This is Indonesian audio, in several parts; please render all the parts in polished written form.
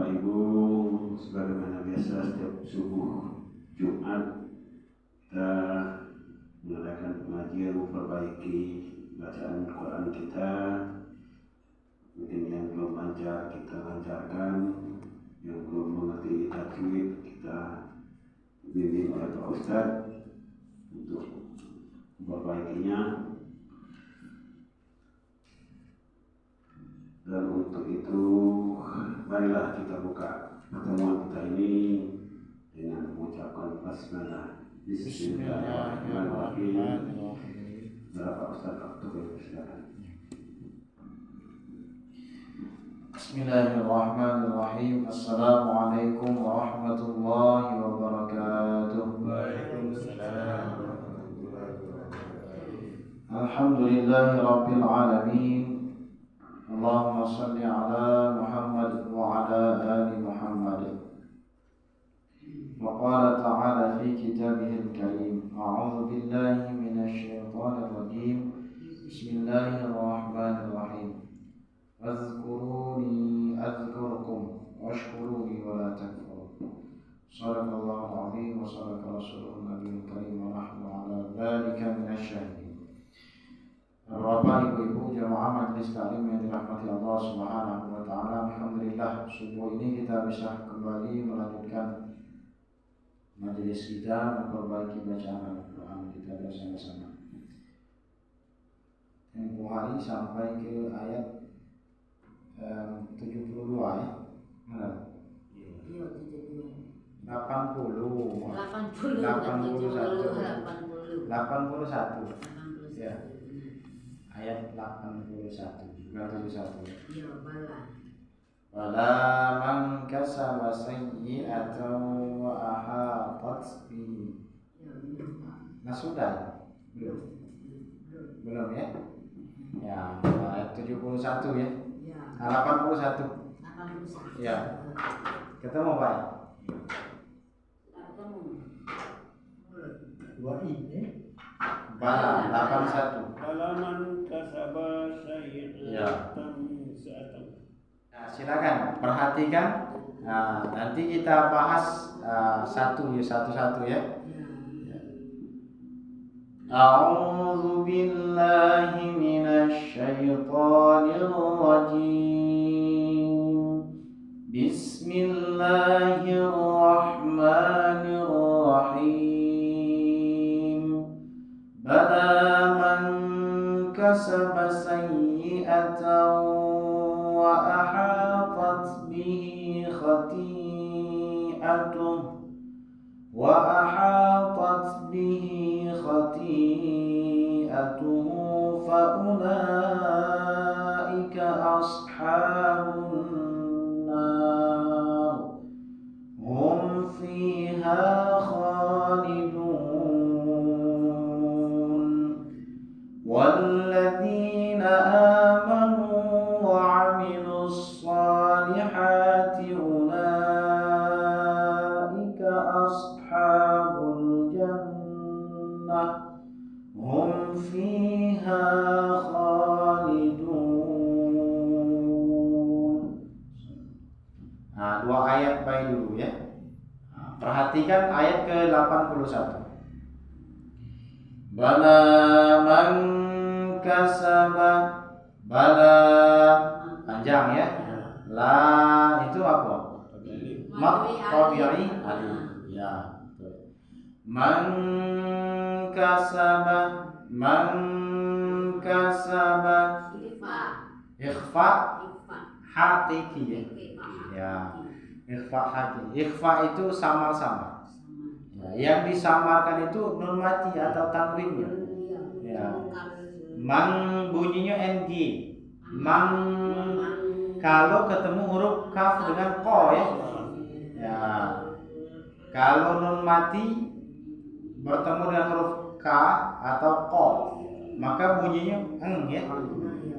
Bapak Ibu, sebagaimana biasa setiap subuh Jumat kita mengadakan pengajian memperbaiki bacaan Quran kita. Mungkin yang belum lancar kita lancarkan, yang belum mengerti tajwid kita bimbing oleh Pak Ustadz untuk memperbaikinya. Dan untuk itu marilah kita buka pertemuan kita ini dengan mengucapkan basmalah. Bismillahirrahmanirrahim. Bapak Ustaz Abdul, silakan. Bismillahirrahmanirrahim. Assalamualaikum warahmatullahi wabarakatuh. Waalaikumsalam warahmatullahi wabarakatuh. Alhamdulillahi rabbil alamin. Allahumma salli ala Muhammad wa ala ali Muhammad. Wa qala ta'ala fi kitabihil karim. A'udzu billahi minasy syaithanir rajim. Bismillahirrahmanirrahim. Azkuruni azkurkum washkuruni wa la takfurun. Shadaqallahul azim wa shadaqa rasulun nabiyul karim wa nahnu ala dzalika minasy syahidin. Bapak, Ibu-ibu, jamaah majelis taklim yang dirahmati Allah Subhanahu wa taala, alhamdulillah subuh ini kita bisa kembali melanjutkan majelis kita, memperbaiki bacaan Al-Qur'an kita bersama-sama. Tempoh hari sampai ke ayat 72 ya. Benar? Iya, 80. 81. Ya. Ayat 81 bukan 71. Iya, bala. Wala man kasaba sayyi'atan wa ahatat bihi. Nah sudah belum ya? Ya, ayat 71 ya. Iya. 81. 81. Ya. Ketemu Pak? Dua ini Bala 81. halaman kasaba sayyi'atan sa'atan. Nah, silakan perhatikan. Nah, nanti kita bahas satu ya. A'udzu billahi minasy syaithanir rajim. Bismillahirrahmanirrahim. Bala man kasaba sayyi'atan wa ahatat bihi khati'atuhu fa ulaika ashabun nar hum fiha khalidun. Walladzina amanu wa 'amilus salihati ulaika ashabul jannah hum fiha khalidun. Nah, dua ayat baik dulu ya. Perhatikan ayat ke-81. Bala man kasaba, bala panjang ya. La itu apa? Tabi'i alif. Ya. Man kasaba ikhfa hakiki ya. Ya. Ikhfa hakiki. Ikhfa itu samar-samar. Ya, yang disamarkan itu nun mati atau tanwinnya. Ya. Mang bunyinya ng. Mang kalau ketemu huruf kaf dengan ko ya. Ya. Kalau nun mati bertemu dengan huruf k atau ko, maka bunyinya eng ya.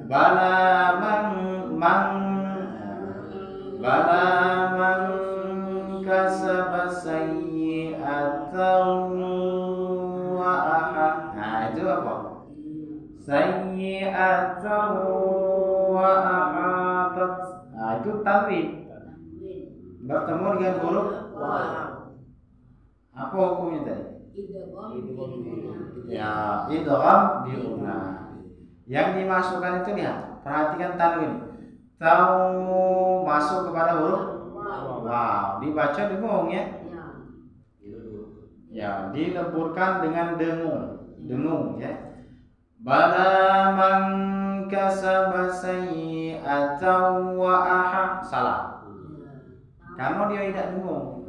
Bala man kasaba sayyi'atan wa aha. Nah, itu apa? Sayyi'atan wa ahatat. Nah, itu tanwin. bertemu dengan huruf Wow. apa hukumnya tadi? Idgham bi gunna. Ya, idgham bi gunna. Yang dimasukkan itu lihat, perhatikan tanwin. Tahu masuk kepada huruf wow, dibaca dengung ya. Ya, dileburkan dengan dengung ya. Bala man kasaba sayyi'atan wa aha salah. Karena dia tidak dengung.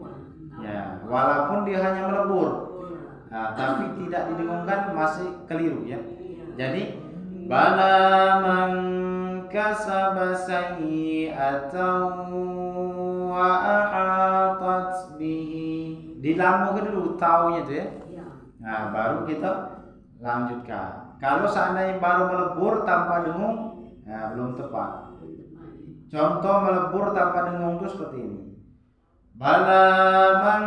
Ya, walaupun dia hanya melebur. Nah, tapi tidak didengungkan masih keliru ya. Jadi bala man kasaba sayyi'atan wa ahatat bihi. Dilambungkan dulu taunya itu ya. Nah, baru kita lanjutkan. Kalau seandainya baru melebur tanpa dengung, nah, belum tepat. Contoh melebur tanpa dengung itu seperti ini. Bala man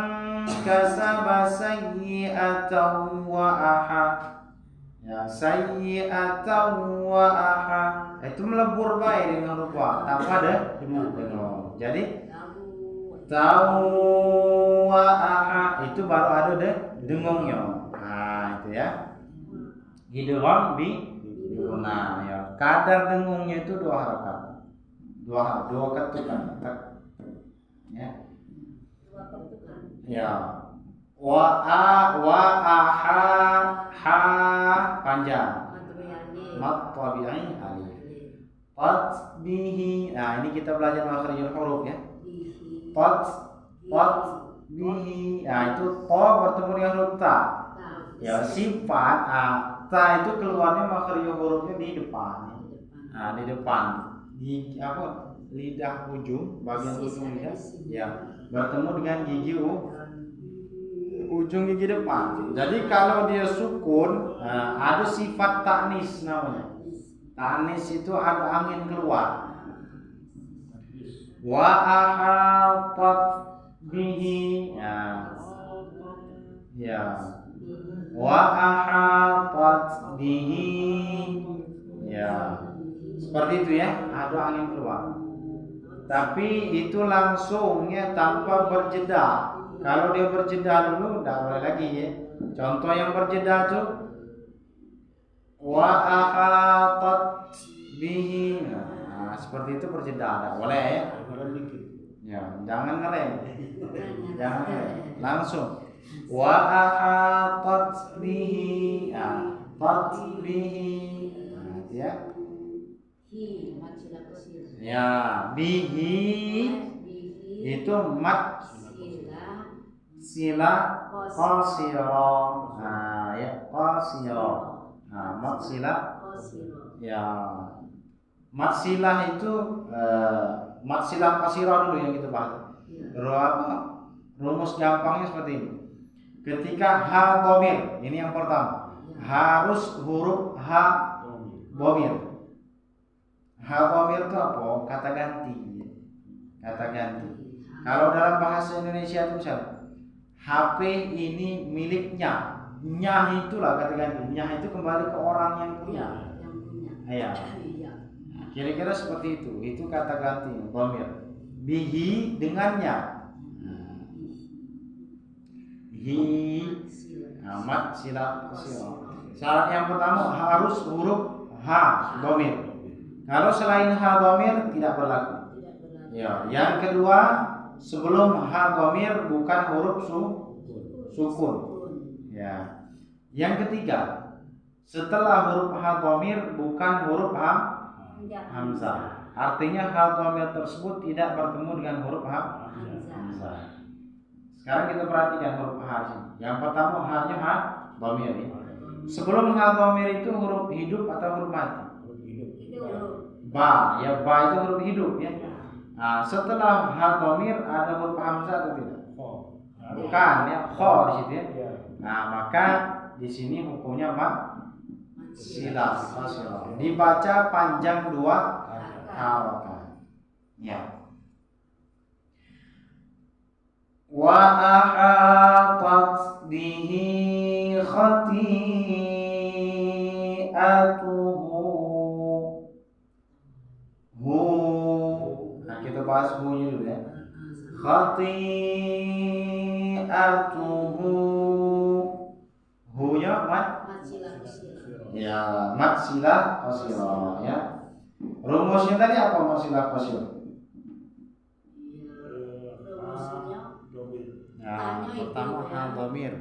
kasaba sayyi'atan wa aha. Ya, sayyi'atan wa aha. Itu melebur baik dengan huruf wa tanpa ada dengung. Jadi tahu wa aha itu baru ada dengungnya. Nah, itu ya. Idgham bi gunna ya. Kadar dengungnya itu 2 harakat. 2 ketukan. Ya. Ya. Wa aha ha panjang. Mat tabi'i alif. Bihi. Nah, ini kita belajar makhrajul huruf ya. Bihi. Nah, itu ta bertemu dengan huruf ta. Ya, sifat ta itu keluarnya makhrajul hurufnya di depan. Nah, di depan. Di apa? Lidah ujung, bagian ujung lidah. Ya, bertemu dengan gigi ujung gigi depan. Jadi kalau dia sukun, ada sifat ta'nis namanya. Ta'nis itu ada angin keluar. Wa ahatat bihi. Ya. Wa ahatat bihi. Ya. Seperti itu ya, ada angin keluar. Tapi itu langsungnya tanpa berjeda. Kalau dia berjeda dulu, tidak boleh lagi ya. Contoh yang berjeda tuh wa ahatat bihi. Nah, seperti itu berjeda, tidak boleh ya. Ya, jangan ngerem. Jangan ngerem. Langsung wa ahatat bihi. Tat bihi. Nah, itu ya. Ya, bihi itu mat sila qasira. Nah, ya qasira. Nah, mat sila. Ya. Mat silah itu mat silah qasira dulu yang kita bahas. Rumus gampangnya seperti ini. Ketika ha dhamir, ini yang pertama. Harus huruf ha dhamir. Ha dhamir itu apa? Kata ganti. Kata ganti. Kalau dalam bahasa Indonesia itu misalnya HP ini miliknya. Nyah itulah kata ganti. Nyah itu kembali ke orang yang punya. Iya. Nah, kira-kira seperti itu. Itu kata ganti dhamir. Bihi dengannya. Bihi amat sila. Syarat yang pertama harus huruf ha dhamir. Kalau selain ha dhamir tidak berlaku. Ya, yang kedua sebelum ha dhamir bukan huruf sukun. Ya. Yang ketiga setelah huruf ha dhamir bukan huruf hamzah. Artinya ha dhamir tersebut tidak bertemu dengan huruf hamzah. Sekarang kita perhatikan huruf ha sini. Yang pertama ha-nya ha dhamir ya. Sebelum ha dhamir itu huruf hidup atau huruf mati? Ba, ya ba itu huruf hidup ya. Nah, setelah ha dhamir ada huruf hamzah atau tidak? Bukan ya, kha di situ ya. Nah, maka di sini hukumnya silah. Dibaca panjang 2 harakat. Ya. Wa ahatat bihi khati'atuhu. Nah, kita bahas bunyi dulu ya. khati'atuhu. Hu-nya mat. Matsilah kusira. Ya, mat silah qasira ya. Rumusnya tadi apa mat silah qasira? Rumusnya Nah, pertama hal dhamir.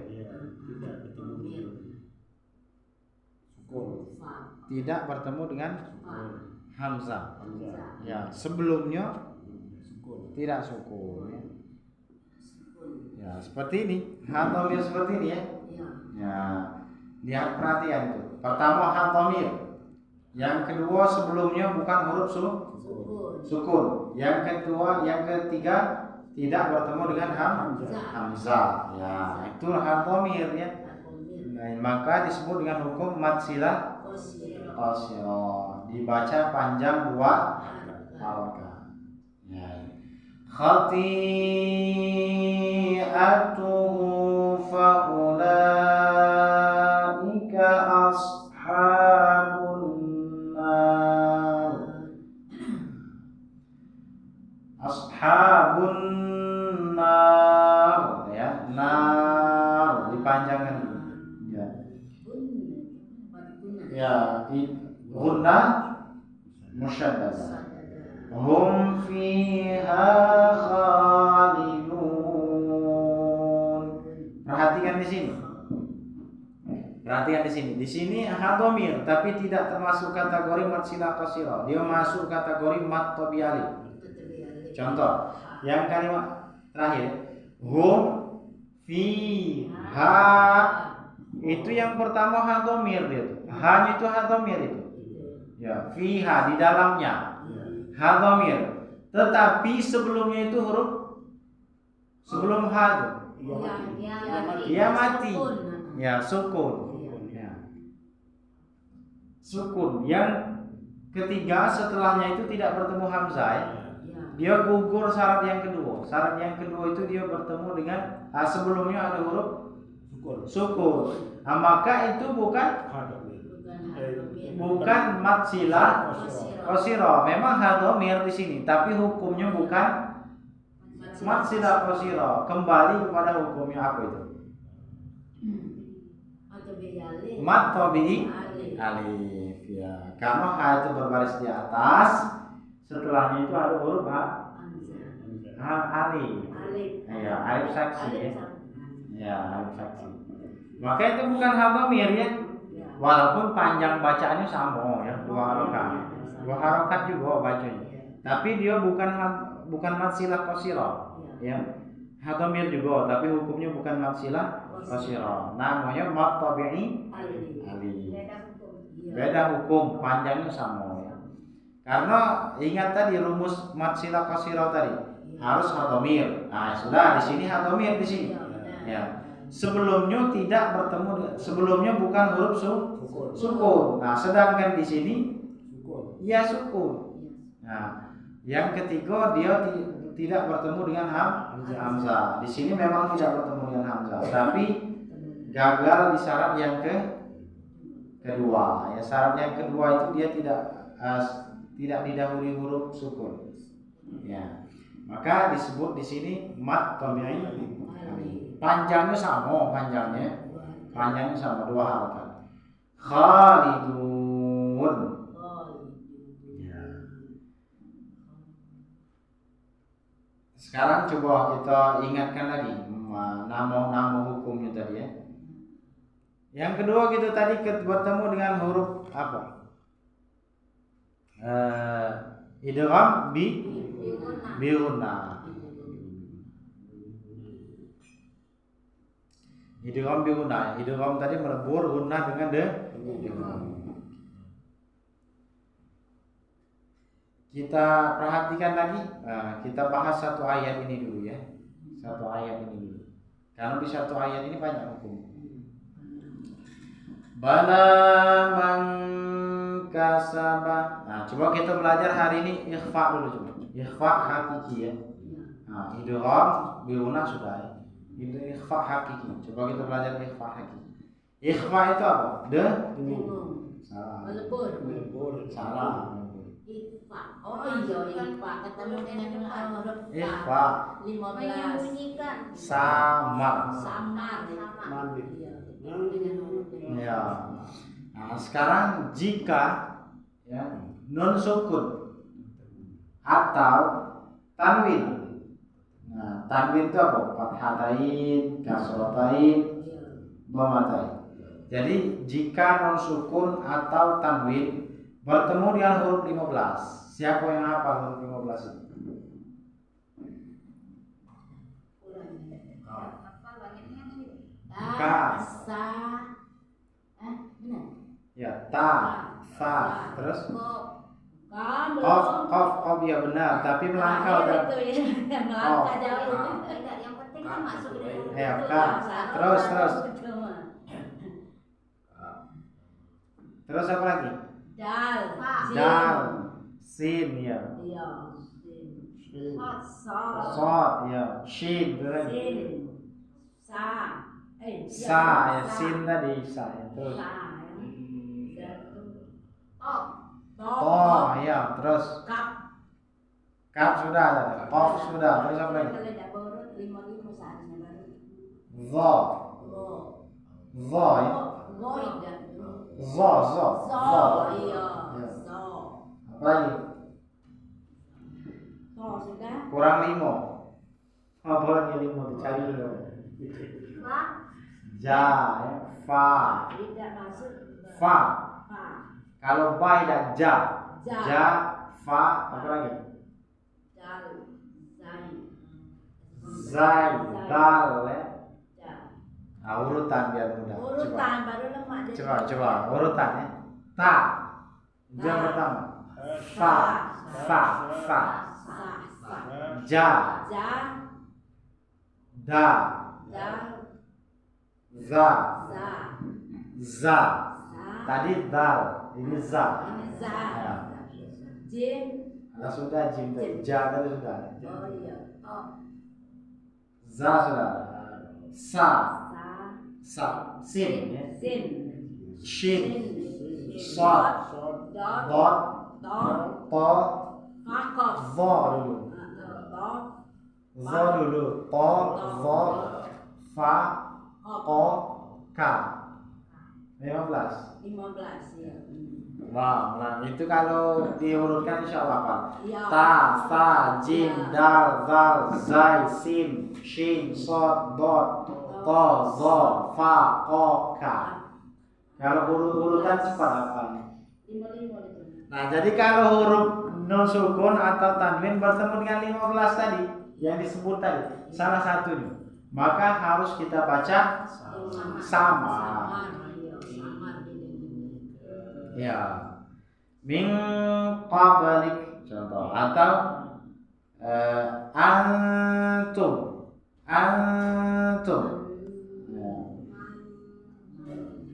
domir. Fa. Tidak bertemu dengan Fa. hamzah. Hamzah. Ya, sebelumnya tidak sukun ya. Sukun. Ya, seperti ini. Hal dhamir seperti ini ya. Ya. Ya, lihat perhatian itu. Pertama hal dhamir. Yang kedua sebelumnya bukan huruf Sukun. sukun. Yang kedua, yang ketiga tidak bertemu dengan hamzah. Ya, itu hal dhamir ya. Domir. Nah, maka disebut dengan hukum mat silah Kusira. qasira. Dibaca panjang dua harakat. Ya. Khati'atuhu fa ulaika ashabun nar. Ashabun nar ya, nar dipanjangkan ya. Ya, guna musyaddadah. Hum fiha khalidun. Perhatikan di sini. Perhatikan di sini. Di sini hadomir, tapi tidak termasuk kategori mat silah qasira. Dia masuk kategori mat tabi'ali. Contoh, yang kalimat terakhir, hum fiha, itu yang pertama hadomir itu. Hanya itu hadomir itu. Ya, fiha di dalamnya. Hadomir. Tetapi sebelumnya itu huruf sebelum ha itu. Dia mati. Ya, sukun. Ya. Sukun. Yang ketiga setelahnya itu tidak bertemu hamzah ya. Dia gugur syarat yang kedua. Syarat yang kedua itu dia bertemu dengan sebelumnya ada huruf sukun. Nah, maka itu bukan mat silah qasira. Memang hadomir di sini, tapi hukumnya bukan mat silah qasira. Kembali kepada hukumnya apa itu? Mat tabi'i alif ya. Karena ha itu berbaris di atas, setelahnya itu ada huruf alif. Ya, alif saksi ya. Ya, alif saksi. Maka itu bukan hadomir ya. Walaupun panjang bacaannya sama ya, dua harokat juga bacanya. Tapi dia bukan mat silah qasira ya. Hadomir juga, tapi hukumnya bukan mat silah qasira. Namanya mat tabi'i alif. Beda hukum, panjangnya sama ya. Karena ingat tadi rumus mat silah qasira tadi harus hadomir. Nah, sudah di sini hadomir di sini. Ya. Sebelumnya tidak bertemu, sebelumnya bukan huruf sukun. Nah, sedangkan di sini ya sukun. Nah, yang ketiga dia tidak bertemu dengan hamzah. Di sini memang tidak bertemu dengan hamzah, tapi gagal di syarat yang kedua. Ya, syarat yang kedua itu dia tidak didahului huruf sukun. Ya. Maka disebut di sini mat tabi'i alif. Panjangnya sama, panjangnya sama dua harakat. Khalidun. Ya. Sekarang coba kita ingatkan lagi nama hukumnya tadi ya. Yang kedua kita tadi bertemu dengan huruf apa? Idgham bi gunna. Idgham bi gunna. Idgham tadi melebur gunna dengan Kita perhatikan lagi. Kita bahas satu ayat ini dulu ya. Satu ayat ini dulu. Karena di satu ayat ini banyak hukum. Bala man kasaba. Nah, coba kita belajar hari ini ikhfa dulu coba. Ikhfa hakiki ya. Nah, idgham bi gunna sudah ya. Itu ikhfa hakiki. Coba kita belajar ikhfa hakiki. Ikhfa itu apa? Salah. Salah. Ikhfa. Oh iya, ikhfa. Ketemu dengan huruf Ikhfa. 15. Menyembunyikan. Samar. Samar. Mandi. Iya, ketemu dengan huruf 15. Ya. Nah, sekarang jika ya nun sukun atau tanwin. Nah, tanwin itu apa? Fathatain, kasrotain, dhammatain. Jadi jika non sukun atau tanwin bertemu dengan huruf 15. Siapa yang hafal huruf 15 itu? Ta, sa, benar. Ya, ta, fa, terus Kan Qaf ya benar, tapi melangkah udah. itu ya, melangkah jauh. Tidak, yang penting kan masuk di dalam. Ya, ka. Terus. Terus apa lagi? Dal, Dal, sin ya, iya, sin, sa, sod ya, shin, benar. sin, Sa ya, sin tadi sa ya, terus. To ya, terus. Kaf sudah, qaf sudah, terus apa lagi? Zo, zo ya, zo. Iya, Ya. zo. Apa lagi? Zo sudah. Kurang 5. Apa lagi 5 dicari dulu. Ja ya, fa, Tidak masuk. fa. Fa. Kalau ba tidak ja. Ja. Ja, fa, apa lagi? Dal, zai. Zai, dal ya. Ja. Nah, urutan biar mudah. Urutan baru lemak. Coba urutan ya. Ta. Itu yang pertama. Fa, fa. Sa. Ja, Ja. da, Ja. za, Za. za. Za. Tadi dal, ini za. Ini za. Ya. Jim. Nah, sudah jim tadi. Ja tadi sudah. Oh iya. Oh. Za sudah. Sa, Sa. sa, sin ya. Sin. Shin, Sin. Sod. Dot. Dot, Dot. to, Fakof. zo dulu. Dot. Zo dulu. To, zo, fa, ko, ka. 15. 15 ya. Wow, nah itu kalau diurutkan insya Allah Pak. Iya. Ta, sa, jim, dal, zal, zai, sim, shin, sod, dot, to, zo, fa, ko, ka. Kalau urutan cepat apa? 55 itu. Nah, jadi kalau huruf non sukun atau tanwin bertemu dengan 15 tadi yang disebut tadi, salah satunya, maka harus kita baca sama. Samar. Iya, samar ini. Ya. Min qablik contoh atau antum.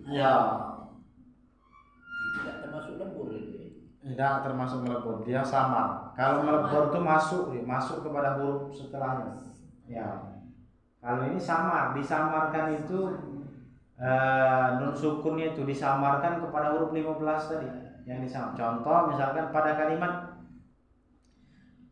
Ya. Tidak termasuk lembur ini. Tidak termasuk melebur, dia samar. Kalau melebur itu masuk kepada huruf setelahnya. Ya. Kalau ini samar, disamarkan itu nun sukunnya itu disamarkan kepada huruf 15 tadi yang disamar. Contoh misalkan pada kalimat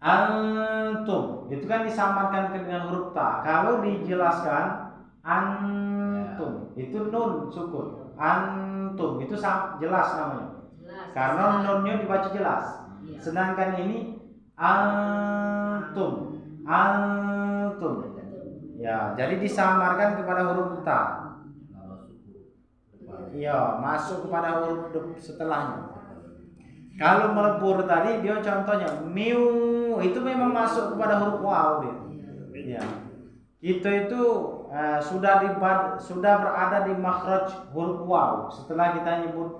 antum, itu kan disamarkan dengan huruf ta. Kalau dijelaskan antum, itu nun sukun. Antum itu jelas namanya. Jelas. Karena nunnya dibaca jelas. Iya. Sedangkan ini antum. Ya, jadi disamarkan kepada huruf ta. Iya, masuk kepada huruf setelahnya. Kalau melebur tadi dia contohnya miu, itu memang masuk kepada huruf waw dia. Ya. Itu sudah berada di makhraj huruf waw. Setelah kita nyebut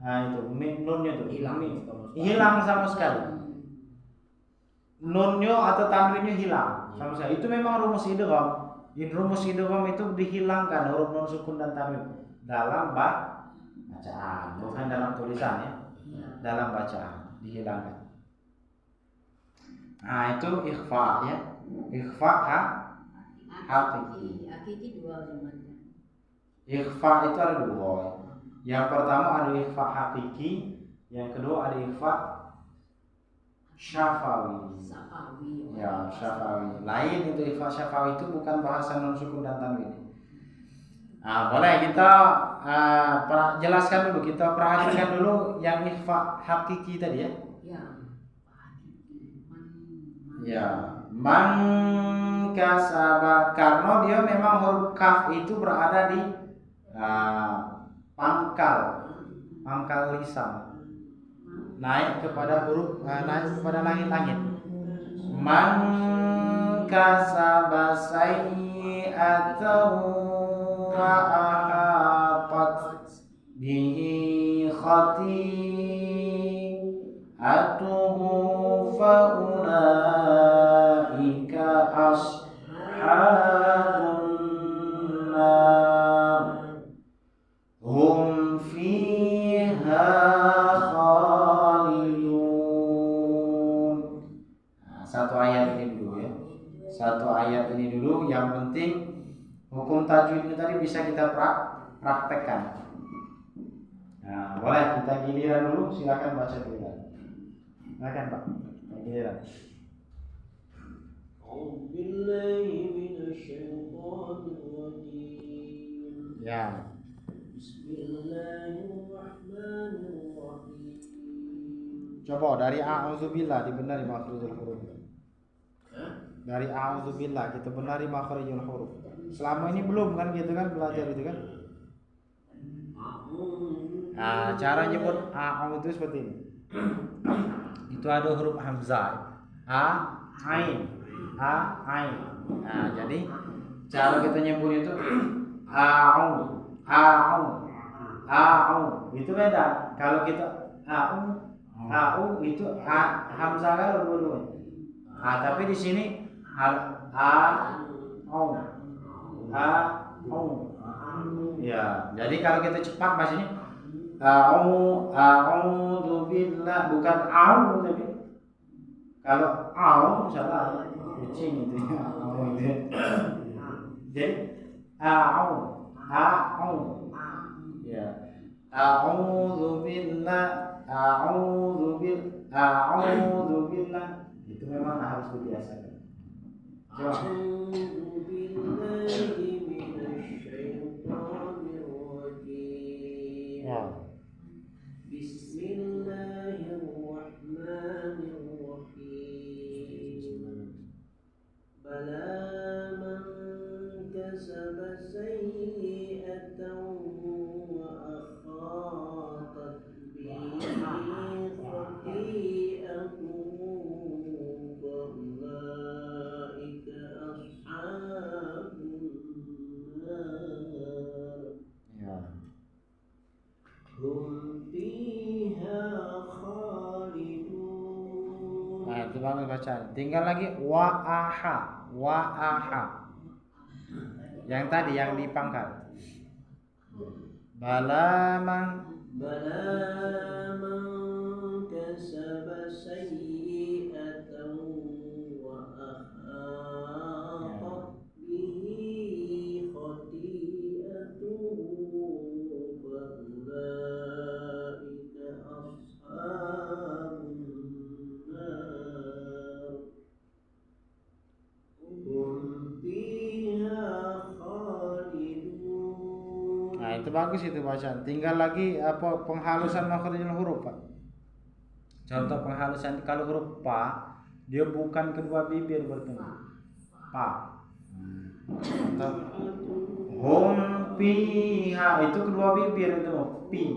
itu nunnya itu hilang sama sekali. Nunnya atau tanwinnya hilang sama sekali. Itu memang rumus idgham. Rumus idgham itu dihilangkan huruf nun sukun dan tanwin dalam bacaan, bukan dalam tulisan ya. Dalam bacaan dihilangkan. Nah, itu ikhfa ya. Ikhfa hakiki. Hakiki dua namanya. Ikhfa itu ada dua. Yang pertama ada ikhfa hakiki, yang kedua ada ikhfa syafawi. Safawi. Ya, syafawi. Lain itu ikhfa syafawi itu bukan bahasa nun sukun dan tanwin. Nah, boleh kita jelaskan dulu, kita perhatikan dulu yang ikhfa hakiki tadi ya. Ya. Ya, man kasaba, karena dia memang huruf kaf itu berada di pangkal lisan, naik kepada langit-langit. Man kasaba sayyi'atan wa ahatat bihi khati'atuhu fa ulaika ashabun nar hum fiha khalidun. Satu ayat ini dulu ya. Yang penting hukum tajwidnya tadi bisa kita praktekkan. Nah, boleh kita giliran dulu, silakan baca giliran. Silakan Pak, giliran. Ya. Coba dari a'udzubillah dibenari makhrijul huruf. Dari a'udzubillah kita benari makhrijul huruf. Selama ini belum kan gitu kan belajar itu kan? Nah, cara nyebut a'udzu seperti ini. Itu ada huruf hamzah. Ain. Nah, jadi cara kita nyebut itu a'u. Itu beda. Kalau kita a'u itu hamzah kan dua-duanya. Tapi di sini ya, jadi kalau kita cepat bahasanya a'udzu billah, bukan au tapi kalau au salah kucing itu ya, au itu. Jadi a'udzu ya, a'udzu billah itu memang harus dibiasakan. Ya. Bismillahirrahmanirrahim. Bala man kasaba sayyi'atan wa akhatat bihi khati'atuhu fa ulaika ashabun nar. Ya. Hum fiha khalidun. Nah, itu bagus bacaan. Tinggal lagi wa'aha. Yang tadi yang dipangkal. Bala man kasaba sayyi'atan wa ahatat bihi khati'atuhu fa ulaika ashabun nar hum fiha khalidun. Nah, itu bagus itu bacaan. Tinggal lagi penghalusan makhrijul huruf, Pak. Contoh penghalusan kalau huruf pa, dia bukan kedua bibir bertemu. Pa. Contoh hum fiha itu kedua bibir itu pi.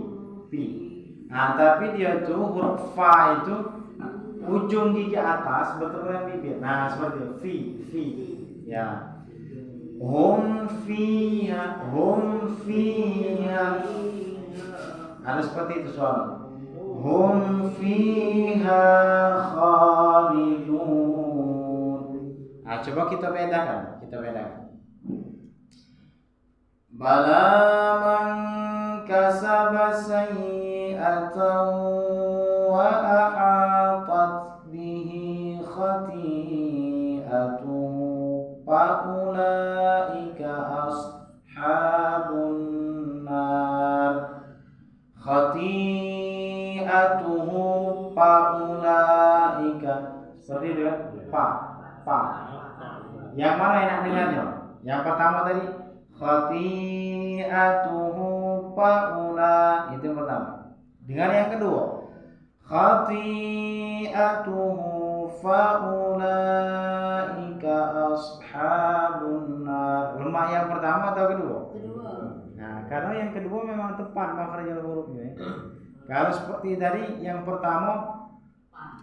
Nah, tapi dia tuh huruf fa itu ujung gigi atas bertemu dengan bibir. Nah, seperti itu. Fi. Ya. Hum fiha. Harus seperti itu soalnya. Hum fiha khalidun. Nah, coba kita bedakan. Bala man kasaba sayyi'atan wa ahatat bihi khati'atuhu fa ulaika ashabun nar khati'atuhu khati'atuhu faulaika. Seperti itu kan? Fa. Yang mana enak dengannya? Yang pertama tadi khati'atuhu faula, itu yang pertama. Dengan yang kedua khati'atuhu faulaika ashabun nar. Lemah yang pertama atau kedua? Kedua. Nah, karena yang kedua memang tepat makhrajul hurufnya ya. Kalau seperti tadi yang pertama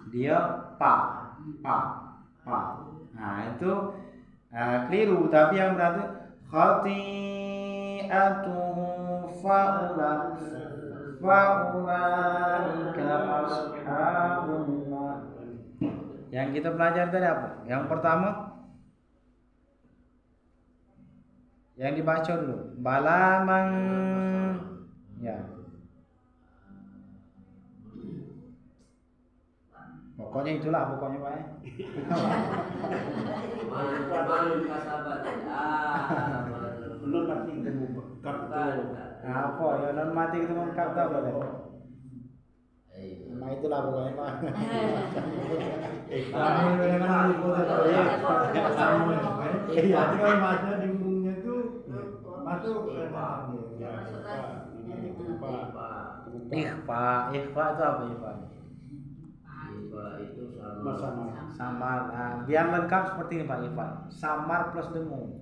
dia pa. Nah, itu keliru, tapi yang berarti khati'atuhu faulaika ashabun nar. Yang kita pelajari tadi apa? Yang pertama yang dibaca dulu. Balamang ya. Pokoknya itulah pokoknya Pak ya. Malu kasabat. Belum mati ketemu kap Apa ya non mati ketemu kap apa deh? Nah itulah pokoknya Pak. Kamu yang kan ibu tadi. Iya, kalau masuk di ujungnya tuh masuk ke dalam. Ikhfa itu apa ikhfa? Itu Samar. Nah, biar lengkap seperti ini Pak ikhfa. Samar plus dengung.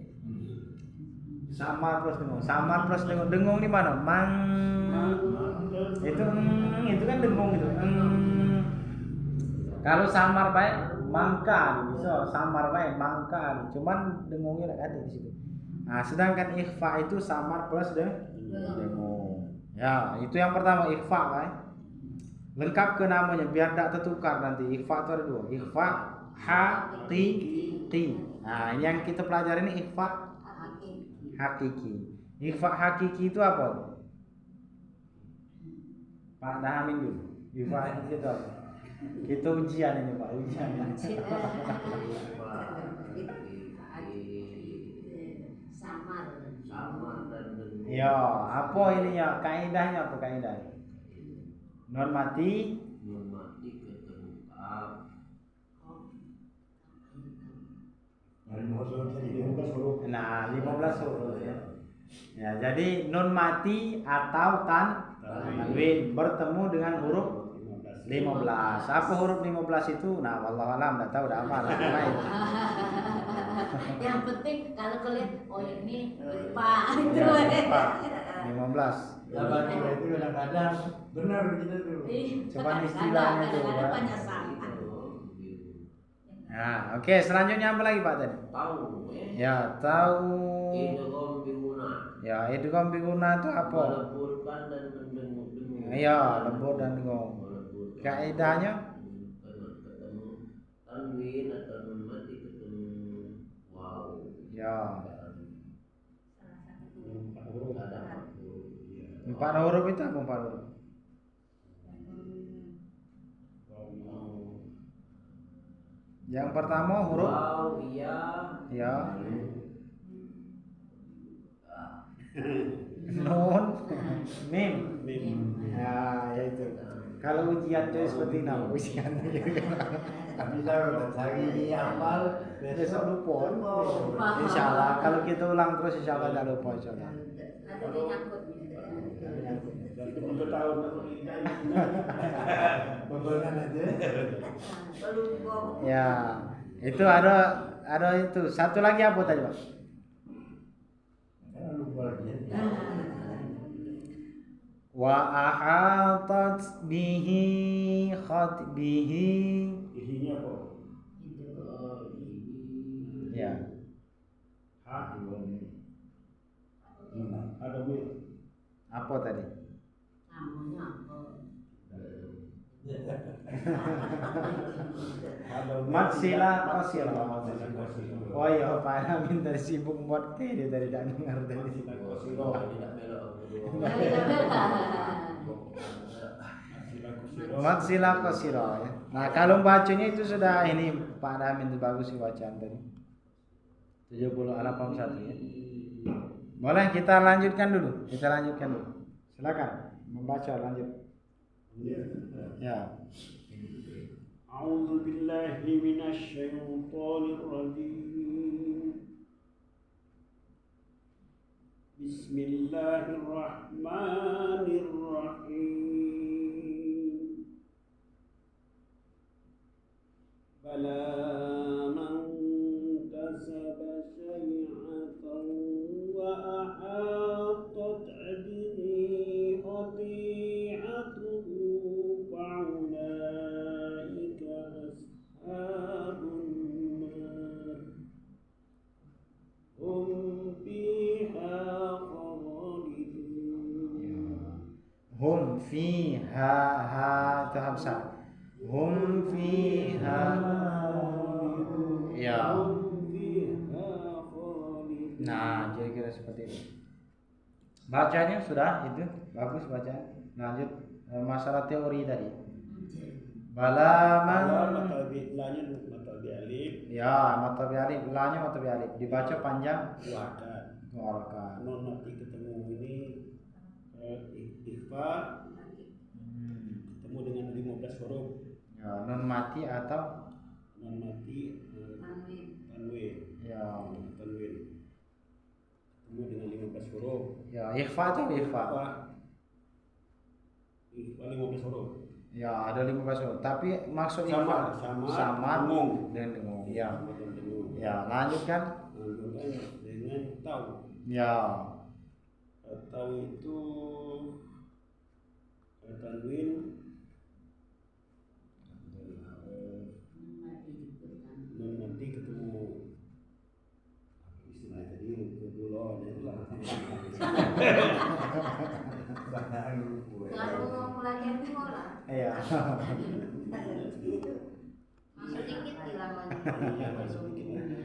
Samar plus dengung. Dengung di mana? Mang. Itu kan dengung itu. Kalau samar baik mangka bisa, samar baik mangka. Cuman dengungnya enggak ada di situ. Nah, sedangkan ikhfa itu samar plus dengung. Ya, itu yang pertama ikhfa baik. Lengkap ke namanya biar tidak tertukar nanti. Ikhfa itu ada dua. Ikhfa haqiqi. Nah, yang kita pelajari ini ikhfa hakiki. Ikhfa hakiki itu apa? Pak Dahamin dulu. Ikhfa hakiki itu apa? Kita ujian ini Pak, ujian. Samar dan dengung. Ya, apa ini ya? Kaidahnya apa kaidahnya? Non mati ketemu kap. Nah, 15 huruf ya. Ya, jadi nun mati atau tanwin bertemu dengan huruf 15. Apa huruf 15 itu? Nah, wallahu alam enggak tahu dah apa lain. Yang penting kalau kalian oh ini Pak itu. Pak 15. Sahabat kita itu kadang-kadang benar kita tuh. Coba istilahnya tuh, Kadang-kadang Pak. banyak salah. Nah, oke, selanjutnya apa lagi Pak tadi? Tahu Ya, tahu. idgham biguna. Ya, idgham biguna itu apa? Meleburkan dan mendengung. Ya, lebur dan dengung. Kaidahnya Ketemu tanwin atau nun mati ketemu waw. ya. Ada 4 huruf itu apa 4 huruf? Yang pertama huruf waw, iya, ya. Nun, mim. Ya, itu. Kalau ujian jadi seperti ini, ujian. Bisa cari hafal Besok lupa. Insyaallah kalau kita ulang terus insyaallah tidak lupa insyaallah. Ada di nyangkut. untuk tahun pembangunan aja. Ya, itu ada itu. Satu lagi apa tadi, Pak? Lupa lagi. Wa ahatat bihi khatbihi. Isinya apa? Ya. Ada B. Apa tadi? Namanya apa? Matsila qasira. Oh iya, Pak Amin dari sibuk buat dia dari tidak dengar tadi. Matsila qasira ya. Nah, kalau bacanya itu sudah ini Pak Amin bagus sih bacaan tadi. 7081 ya. Boleh kita lanjutkan dulu. Silakan membaca lanjut. Ya. A'udzu billahi minasyaitonir rajim. Bismillahirrahmanirrahim. Bala man kasaba sayyi'atan wa ahatat bihi khati'atuhu fa'ulaika ashabun nar hum fiha khalidun. Hum fiha ha itu hamzah. Hum fiha. Ya. Nah, kira-kira seperti itu. Bacanya sudah itu bagus baca. Lanjut masalah teori tadi. Balaman. Mata lanya mata bi alif. Ya, mata bi alif, lanya mata bi alif. Dibaca panjang. Waka. Non mati ketemu ini ikhfa ketemu dengan 15 huruf. Ya, non mati atau Non mati tanwin. ya. Tanwin ketemu dengan 15 huruf. Ya, ikhfa atau ikhfa. Ikhfa 15 huruf. Ya, ada 15 huruf. Tapi maksud Sama, ikhfa sama dengung. dengan dengung. Ya. Sama dengan dengung. Ya, lanjutkan. Lanjutkan dengan tahu. Ya. Tahu itu tanwin non mati ketemu istilah tadi kedulon itulah. Kalau mau belajar sekolah, Iya. masuk dikit hilangannya. Iya, masuk dikit lagi.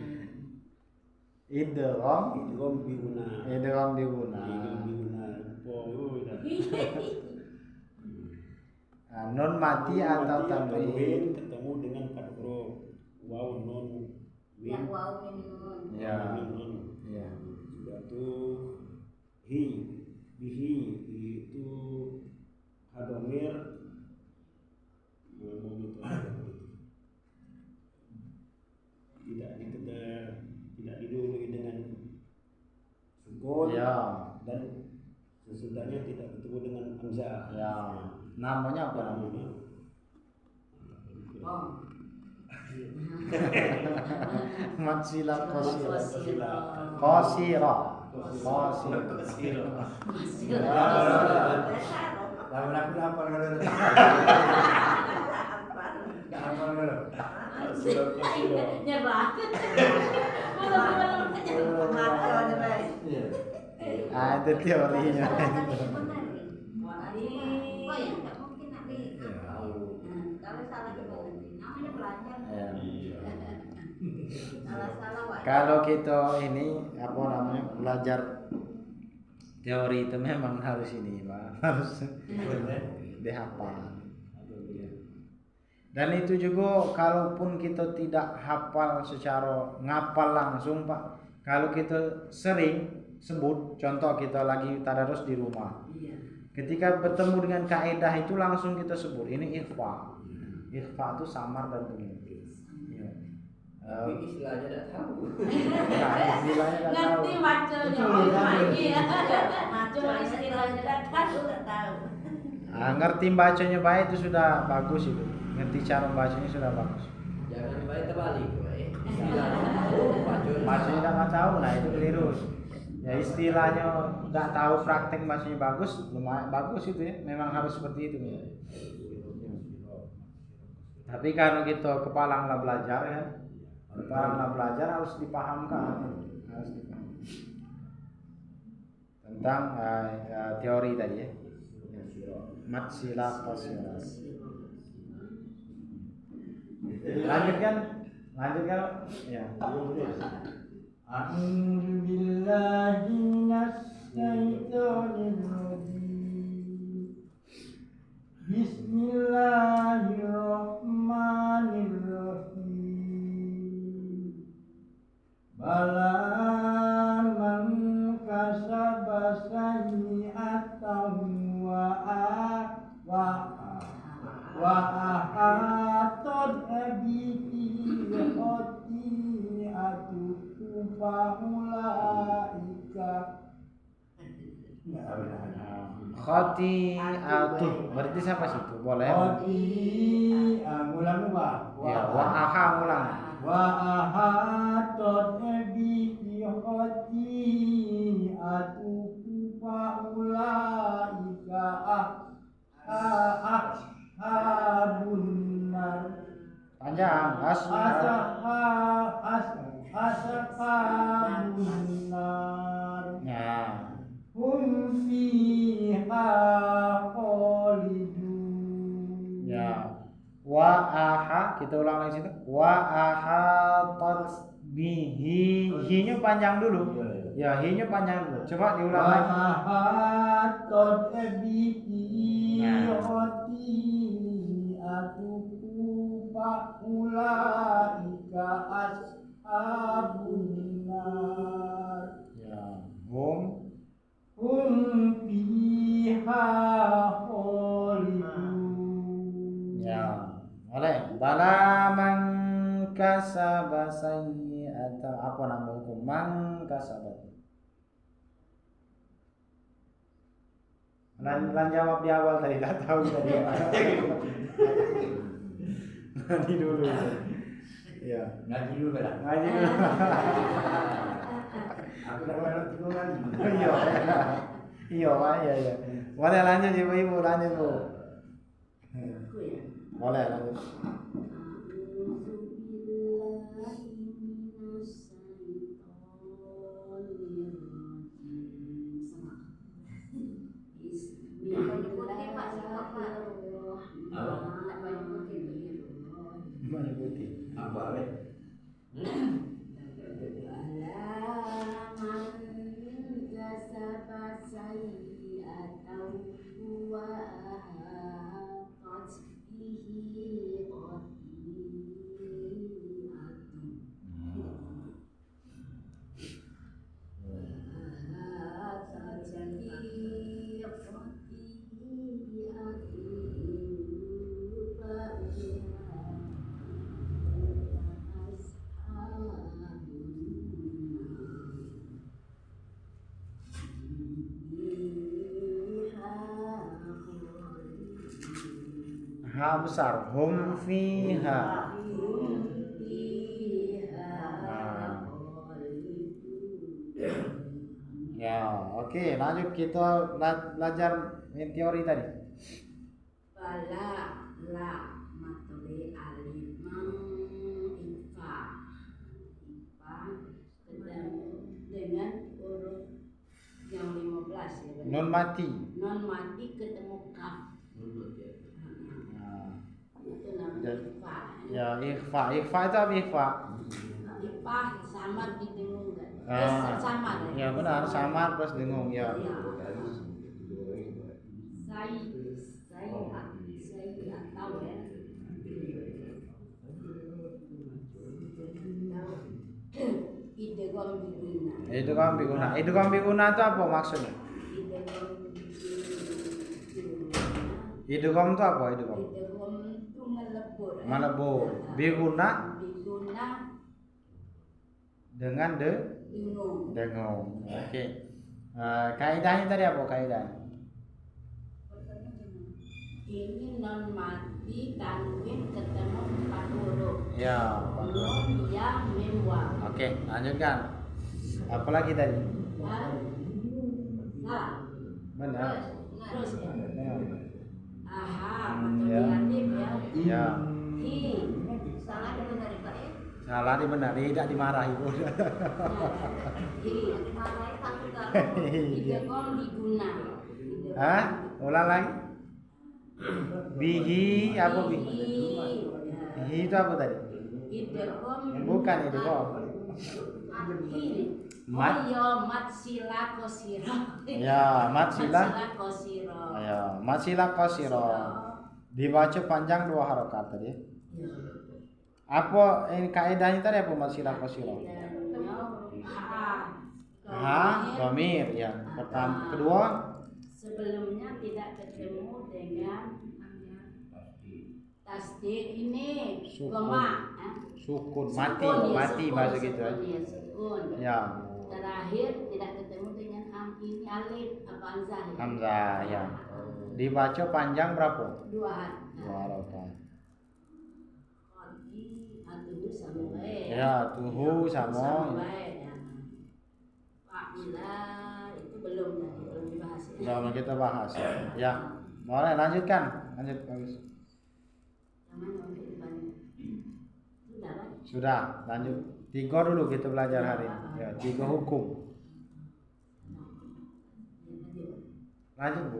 Idgham Idgham biguna. Idgham diguna. Idgham biguna. Oh, udah. Non mati atau tanwin. Tanwin ketemu dengan 4 huruf. Waw nun Yang mim. wow minun. Ya. Mim, nun. Ya. Sudah tuh bihi itu hadomir ngomong itu tidak didului dengan sukun Ya. dan sesudahnya tidak bertemu dengan hamzah. Ya. Namanya apa namanya? Matsila qasira. Qasira. Lamun aku hafal kalau hafal kalau. Nyerah. Ah, itu teorinya. Oh ya, nggak mungkin nanti. Kalau salah gimana? Namanya belajar. Ya. Salah-salah wajar. Kalau kita ini apa namanya belajar teori itu memang harus ini, Pak. Harus dihafal. Dan itu juga kalaupun kita tidak hafal secara ngapal langsung, Pak. Kalau kita sering sebut, contoh kita lagi tadarus di rumah. Ketika bertemu dengan kaidah itu langsung kita sebut. Ini ikhfa. Ikhfa itu samar dan dengung. Tapi istilahnya tidak tahu. Nah, istilahnya nggak tahu. Ngerti bacanya lagi ya. Cuma istilahnya kan udah tahu. Ah, ngerti bacanya baik itu sudah bagus itu. Ngerti cara bacanya sudah bagus. Jangan baik terbalik, baik. Istilahnya tahu, Bacanya nggak tahu, nah itu keliru. Ya istilahnya nggak tahu praktek bacanya bagus, lumayan bagus itu ya. Memang harus seperti itu. Ya. Tapi kalau kita kepalang belajar ya, kepalang belajar harus dipahamkan, harus dipaham. Tentang teori tadi ya. Matsila qasira. Lanjutkan ya. A'udzu billahi minasyaitonir rajim. Bismillahirrahmanirrahim. Bala man kasaba sayyi'atan wa wa ahatot bihi khati'atu faulaika. Khati'atu berarti siapa situ? Boleh. Ngulang wa. Ya, wa aha ngulang. Wa ahatot bihi khati'atu faulaika ashabun nar. Panjang. Ashabun nar. Ya. Hum fiha khalidun. Ya. Wa aha kita ulang lagi situ. Wa ahatat bihi. Hi-nya panjang dulu. Ya, hi-nya panjang dulu. Coba diulang Wa lagi. ahatot bihi Ya. khati'atu faulaika ashabun nar. Ya. Hum Fiha khalidun. ya. Boleh. Bala man kasaba sayyi'atan apa nama hukum man kasaba. Lan jawab di awal tadi tak tahu tadi. Nanti dulu. Ya. Ngaji dulu lah. Ngaji dulu. Aku dah malam 3 kali. Iya. Iya, Pak. Iya. Boleh lanjut Ibu, lanjut Bu. Aku ya. Boleh lanjut. Mana putih? Apa weh? Ha besar. Hum fiha. Ya, oke. Lanjut kita belajar yang teori tadi. Bala la materi alif ifa ketemu dengan huruf yang 15 ya. Nun mati. Non mati ketemu kaf. Itu namanya ifa. Ya, ikhfa. Ikhfa itu apa ikhfa? Ifa sama didengung kan? Sama kan? Ya benar, samar plus dengung ya. Saya tahu ya. Idgham biguna. Idgham biguna itu apa maksudnya? Idgham itu apa idgham? Idgham itu melebur. Melebur. Biguna dengan dengung. Oke. Kaidahnya tadi apa kaidah? Ini non mati tanwin ketemu 4 huruf. Ya, Nun, ya, mim, waw. Oke, lanjutkan. Apalagi tadi? Salah. Benar. Terus ya. Aha, Ya. materi alif ya. Ya. Hi. Salah dulu dari Pak ya. Salah benar, tidak dimarahi. Hi. Dimarahin satu kali. Idgham diguna. Hah? Ulang lagi. Bihi apa bihi? Bihi itu apa tadi? Idgham Bukan idgham. Mat. Oh iya, mat sila kosiro. Ya, mat sila. Kosiro. Ya, mat sila qasira. Dibaca panjang 2 harokat tadi. Apa ini kaidahnya tadi apa mat sila qasira? Ha, dhamir ya. Pertama, kedua sebelumnya tidak ketemu dengan pasti ini Sukun. lemah. Sukun, Sukun, mati, ya, mati sukun, bahasa gitu sukun, ya, sukun. Ya, Terakhir tidak ketemu dengan ini alif apa hamzah ya? Hamzah ya. Dibaca panjang berapa? 2 harakat. 2 harakat. Qadi atuhu sama baik. Ya, tuhu sama baik ya. Fa'ila itu belum dibahas ya. belum kita bahas. Ya, boleh lanjutkan. Lanjut bagus. Yang mana untuk depannya? Sudah kan? Sudah, lanjut. 3 dulu kita belajar hari ini. Ya, 3 hukum. Lanjut Bu.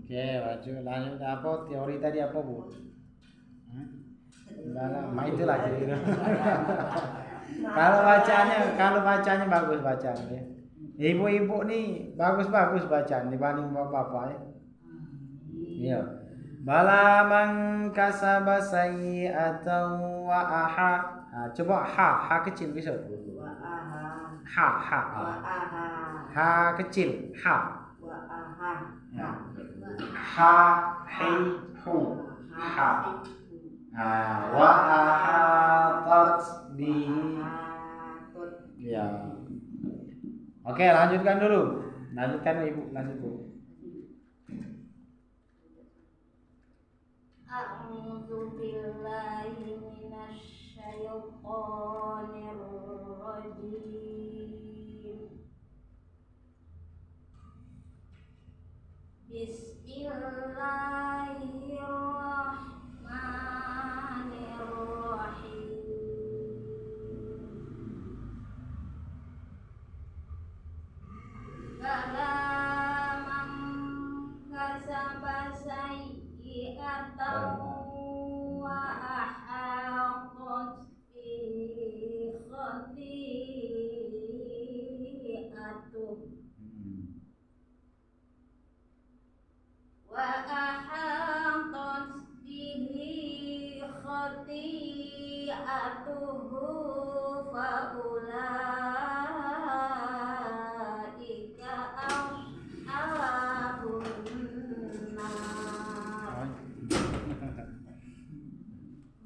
Oke, maju lanjut apa teori tadi apa Bu? Itu lagi. Kalau bacanya bagus bacanya. Ibu-ibu nih bagus-bagus bacaan dibanding bapak-bapak ya. Iya. Bala man kasaba sayyi'atan wa aha. Nah, coba ha kecil bisa. Ha. Ha kecil, ha. Ya. Ha, hi, hu, ha. Nah, wa ahatat bihi. Ya. Oke, lanjutkan dulu. Lanjutkan Ibu, lanjut Bu. A'udzu billahi minasy syaithanir rajim. Bismillahirrahmanirrahim. Kalaman kasaba sayyi'atan wa ahatat bi khati'atuh wa ahatat bihi khati'atuhu fa ulaika ashabun nar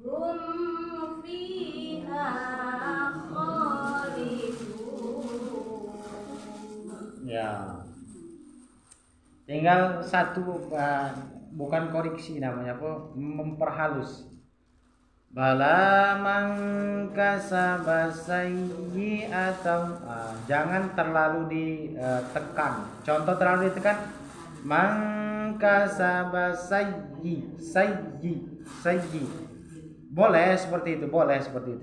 hum fiha khalidun. Ya. Tinggal satu bukan koreksi namanya apa? Memperhalus. Bala man kasaba sayyi'atan. Jangan terlalu ditekan. Contoh terlalu ditekan. Man kasaba sayyi. Boleh seperti itu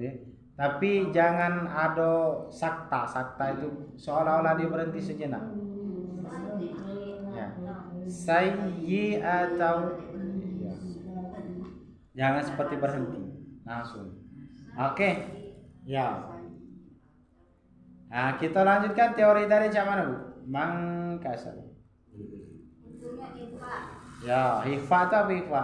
ya. Tapi jangan ada sakta. Sakta itu seolah-olah dia berhenti sejenak. Ya. Sayyi atau ya. Jangan seperti berhenti langsung. Oke. Ya. Nah, kita lanjutkan teori dari mana Bu? Mangkasar. Itunya ikhfa. Ya, ikhfa itu apa ikhfa?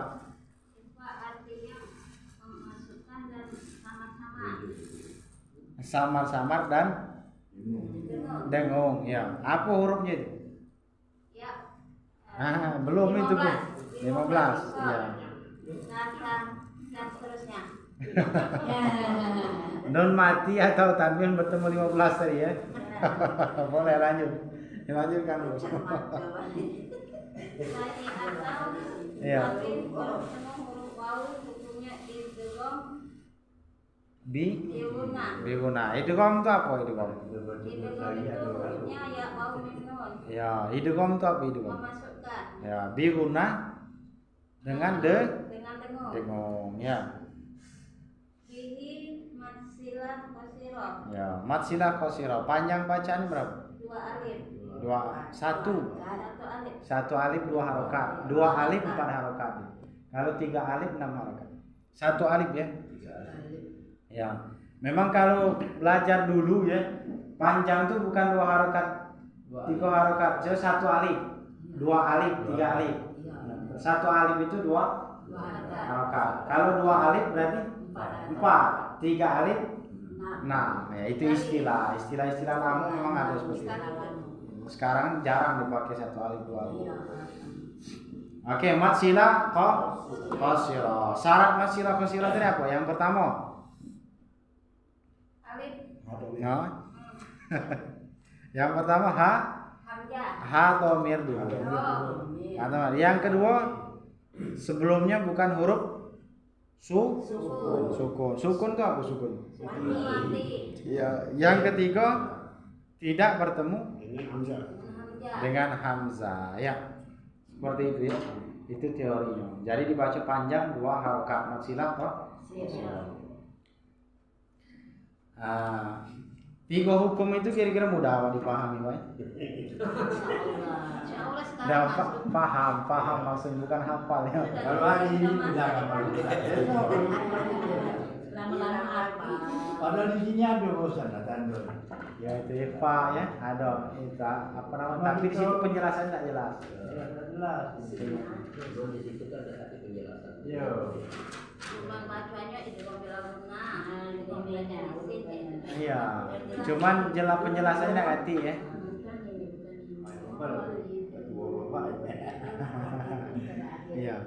Ikhfa artinya memasukkan dan sama-sama. Samar-samar dan dengung. Ya. Apa hurufnya itu? Ya. Belum itu Bu. 15. Ya. Dan seterusnya. Nun mati atau tanwin bertemu 15 tadi ya. Boleh lanjut. Lanjutkan Bu. Tadi atau Iya. tapi bertemu huruf wawu hukumnya idgham Biguna. Idgham itu apa idgham? Idgham itu hurufnya ya waw mim nun. Ya, idgham itu apa idgham? Memasukkan Ya, biguna dengan dengan dengung. dengung ya. Fihi matsilah qasira. Ya, matsilah qasira. Panjang bacaan berapa? 2 alif. Satu 1 alif. Satu alif 2 harokat. 2 alif 4 harokat. Kalau 3 alif 6 harokat. 1 alif ya. Ya. Memang kalau belajar dulu ya, panjang itu bukan 2 harokat, 3 harokat. Jadi 1 alif, 2 alif, 3 alif. 1 alif itu 2 harokat. Kalau 2 alif berarti 4, 3 alif 6. Ya, itu istilah lama memang ada seperti itu. Sekarang jarang dipakai 1 alif 2 alif. Oke, matsilah qasira. Syarat matsilah qasira itu apa? Yang pertama, Alif. ya. Yang pertama ha dhamir dulu. Yang kedua, sebelumnya bukan huruf sukun. Sukun itu apa sukun? Mati. Ya, yang ketiga tidak bertemu dengan hamzah. Ya. Seperti itu ya. Itu teorinya. Jadi dibaca panjang 2 harokat matsilah tiga hukum itu kira-kira mudah dipahami, Pak. Insyaallah Dah sekarang paham maksudnya bukan hafal ya. Kalau hari ini tidak kapal. Lama-lama apa? Padahal di sini ada bosan tanda. Ya itu fa ya, ada itu apa namanya? Tapi di situ penjelasan tidak jelas. Jelas. Belum di situ kan ada satu penjelasan. Yo. cuma bacanya idgham bil guna. Idgham bil guna. Iya. Cuman jelas penjelasannya tidak ngerti ya. Iya.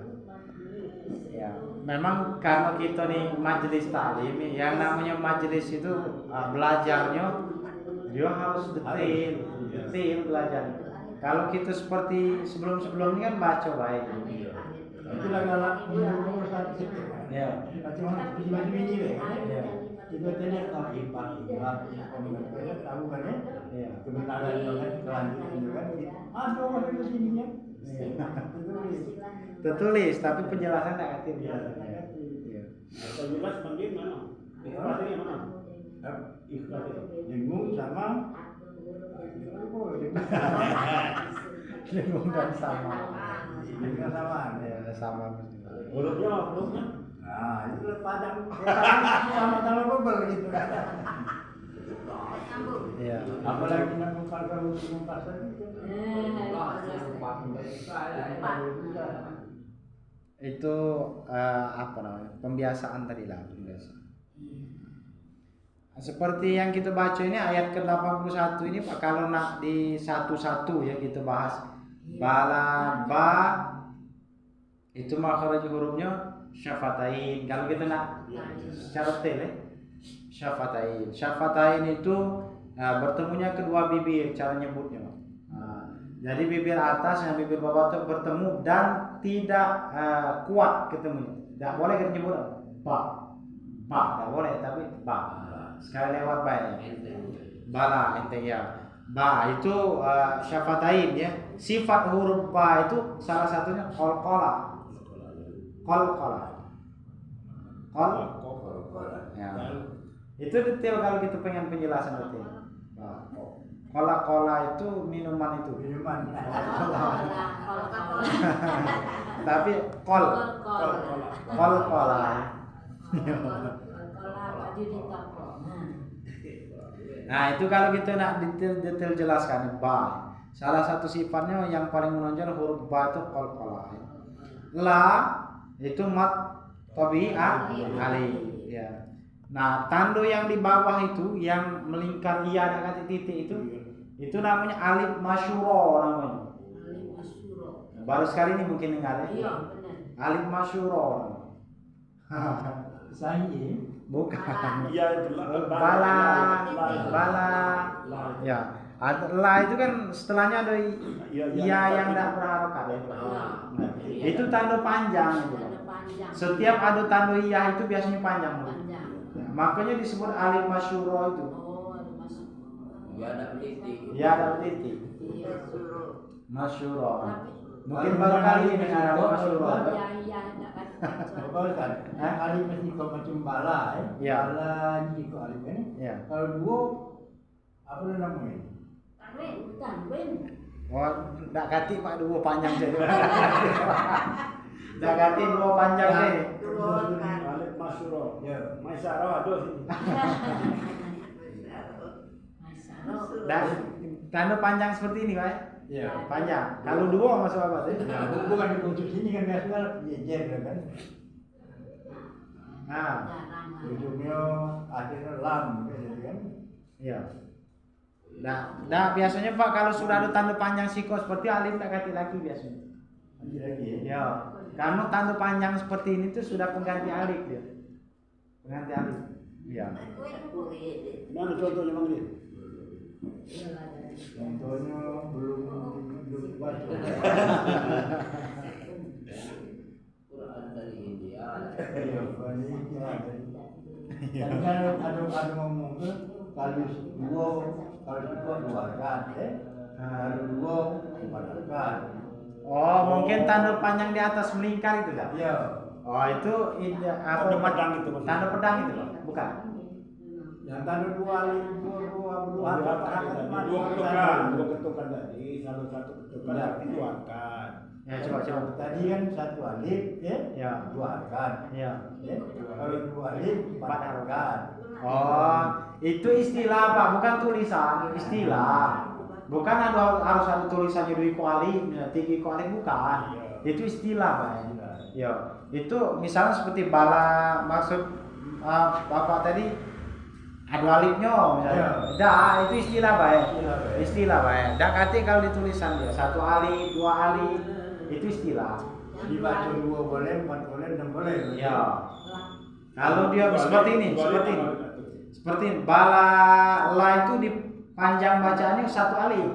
Ya, memang karena kita nih majelis taklim, yang namanya majelis itu belajarnya dia harus detail belajar. Kalau kita seperti sebelum-sebelumnya kan baca baik. Itu galak nomor 1. Ya. Cuma macam ini deh. Ya. Kita tanya lagi pagi komunikasi tahu kan ya? Iya. Kebenaran kan kelanjutan juga kan. Ada orang di sini ya. Tertulis tapi penjelasan tidak ngerti penjelasannya. Iya. Atau jelas panggil mana? Ikhlasnya mana? Ikhlasnya. Dengung sama Dengung dan sama. dengung sama. Ya, sama. Hurufnya. Nah, itu padang sama bebel gitu kan. Iya. Apalagi nak mengkaji hukum pasal itu. Itu apa namanya? Pembiasaan tadi lah, pembiasaan. Seperti yang kita baca ini ayat ke-81 ini kalau nak di satu-satu ya kita bahas bala ba itu makhraj hurufnya syafatain. Kalau kita nak secara detail syafatain itu bertemunya kedua bibir cara nyebutnya. Jadi bibir atas dan bibir bawah itu bertemu dan tidak kuat ketemu. Tidak boleh kita nyebut ba, tidak boleh tapi ba. Sekali lewat ba ya. Bala enteng ya. Ba itu syafatain ya. Sifat huruf ba itu salah satunya qalqala. Ya. Itu detail kalau kita pengen penjelasan detail. Kola itu minuman itu. Minuman. Tapi kol kola. Nah itu kalau kita nak detail jelaskan ba. Salah satu sifatnya yang paling menonjol huruf ba itu kola. La itu mat tabi'ah alih. Ya. Nah tanda yang di bawah itu yang melingkar iya dengan titik itu namanya alif masyuro namanya. Baru sekali ini mungkin dengar ya. Iya, benar. Alif masyuro. Sahih. Bukan. Iya itu Bala. Ya. La itu kan setelahnya ada iya yang tidak berharokat. Nah, itu tanda panjang. Setiap ada tanda iya itu biasanya panjang. makanya disebut alif masyuro itu. Oh, ada masuk. Ya ada titik. Ya ada titik. Iya, suruh. Masyuro. Tapi Mungkin baru kali ini dengar ada masyuro. ya iya enggak kan. Betul kan? Alif mesti kau macam bala, Ya. Bala ni kau alif kan? Ya. Kalau dua, apa namanya? Tanwin. Oh, ndak kati Pak dua panjang jadi. Ndak kati dua panjang deh. Alif Masyuro. Ya. Maisarah ada sini. Masalah. Dan tanda panjang seperti ini, Pak. Ya. Panjang. Kalau dua masuk apa sih? Nah, bukan di kunci sini kan biasanya jejer kan? Nah, Ujungnya akhirnya lam gitu kan? iya. Nah, biasanya Pak kalau sudah ada tanda panjang siko seperti alif tak kati lagi biasanya. Lagi ya. Ya, karena tanda panjang seperti ini tuh sudah pengganti alif dia. Pengganti alif. Iya. Mana contohnya Bang Rin? Contohnya belum baca. Quran dari India. Iya, ini kira kan ada ngomong ke kalau dua rakaat, kalau dua empat rakaat. Oh, mungkin tanda panjang di atas melingkar itu dah. Iya. Oh, itu apa? Tanda pedang itu maksudnya. Tanda pedang itu, Pak? Bukan. Yang tanda dua rakaat. Dua ketukan tadi, satu ketukan Ya. arti dua rakaat. Ya, coba. Tadi kan satu alif, Ya. dua rakaat. Ya. Kalau dua alif empat rakaat. Oh, itu istilah Pak, bukan tulisan, istilah. Bukan harus ada tulisannya dua alif, tiga alif bukan. Itu istilah Pak. Ya. Itu misalnya seperti bala maksud Bapak tadi ada alifnya misalnya. Dah, itu istilah Pak. Istilah Pak. Dah kata kalau ditulisan dia satu alif, dua alif, itu istilah. Dibaca dua boleh, empat boleh, enam boleh. Ya. Kalau dia seperti ini. Seperti ini. Bala la itu di panjang bacaannya satu alif.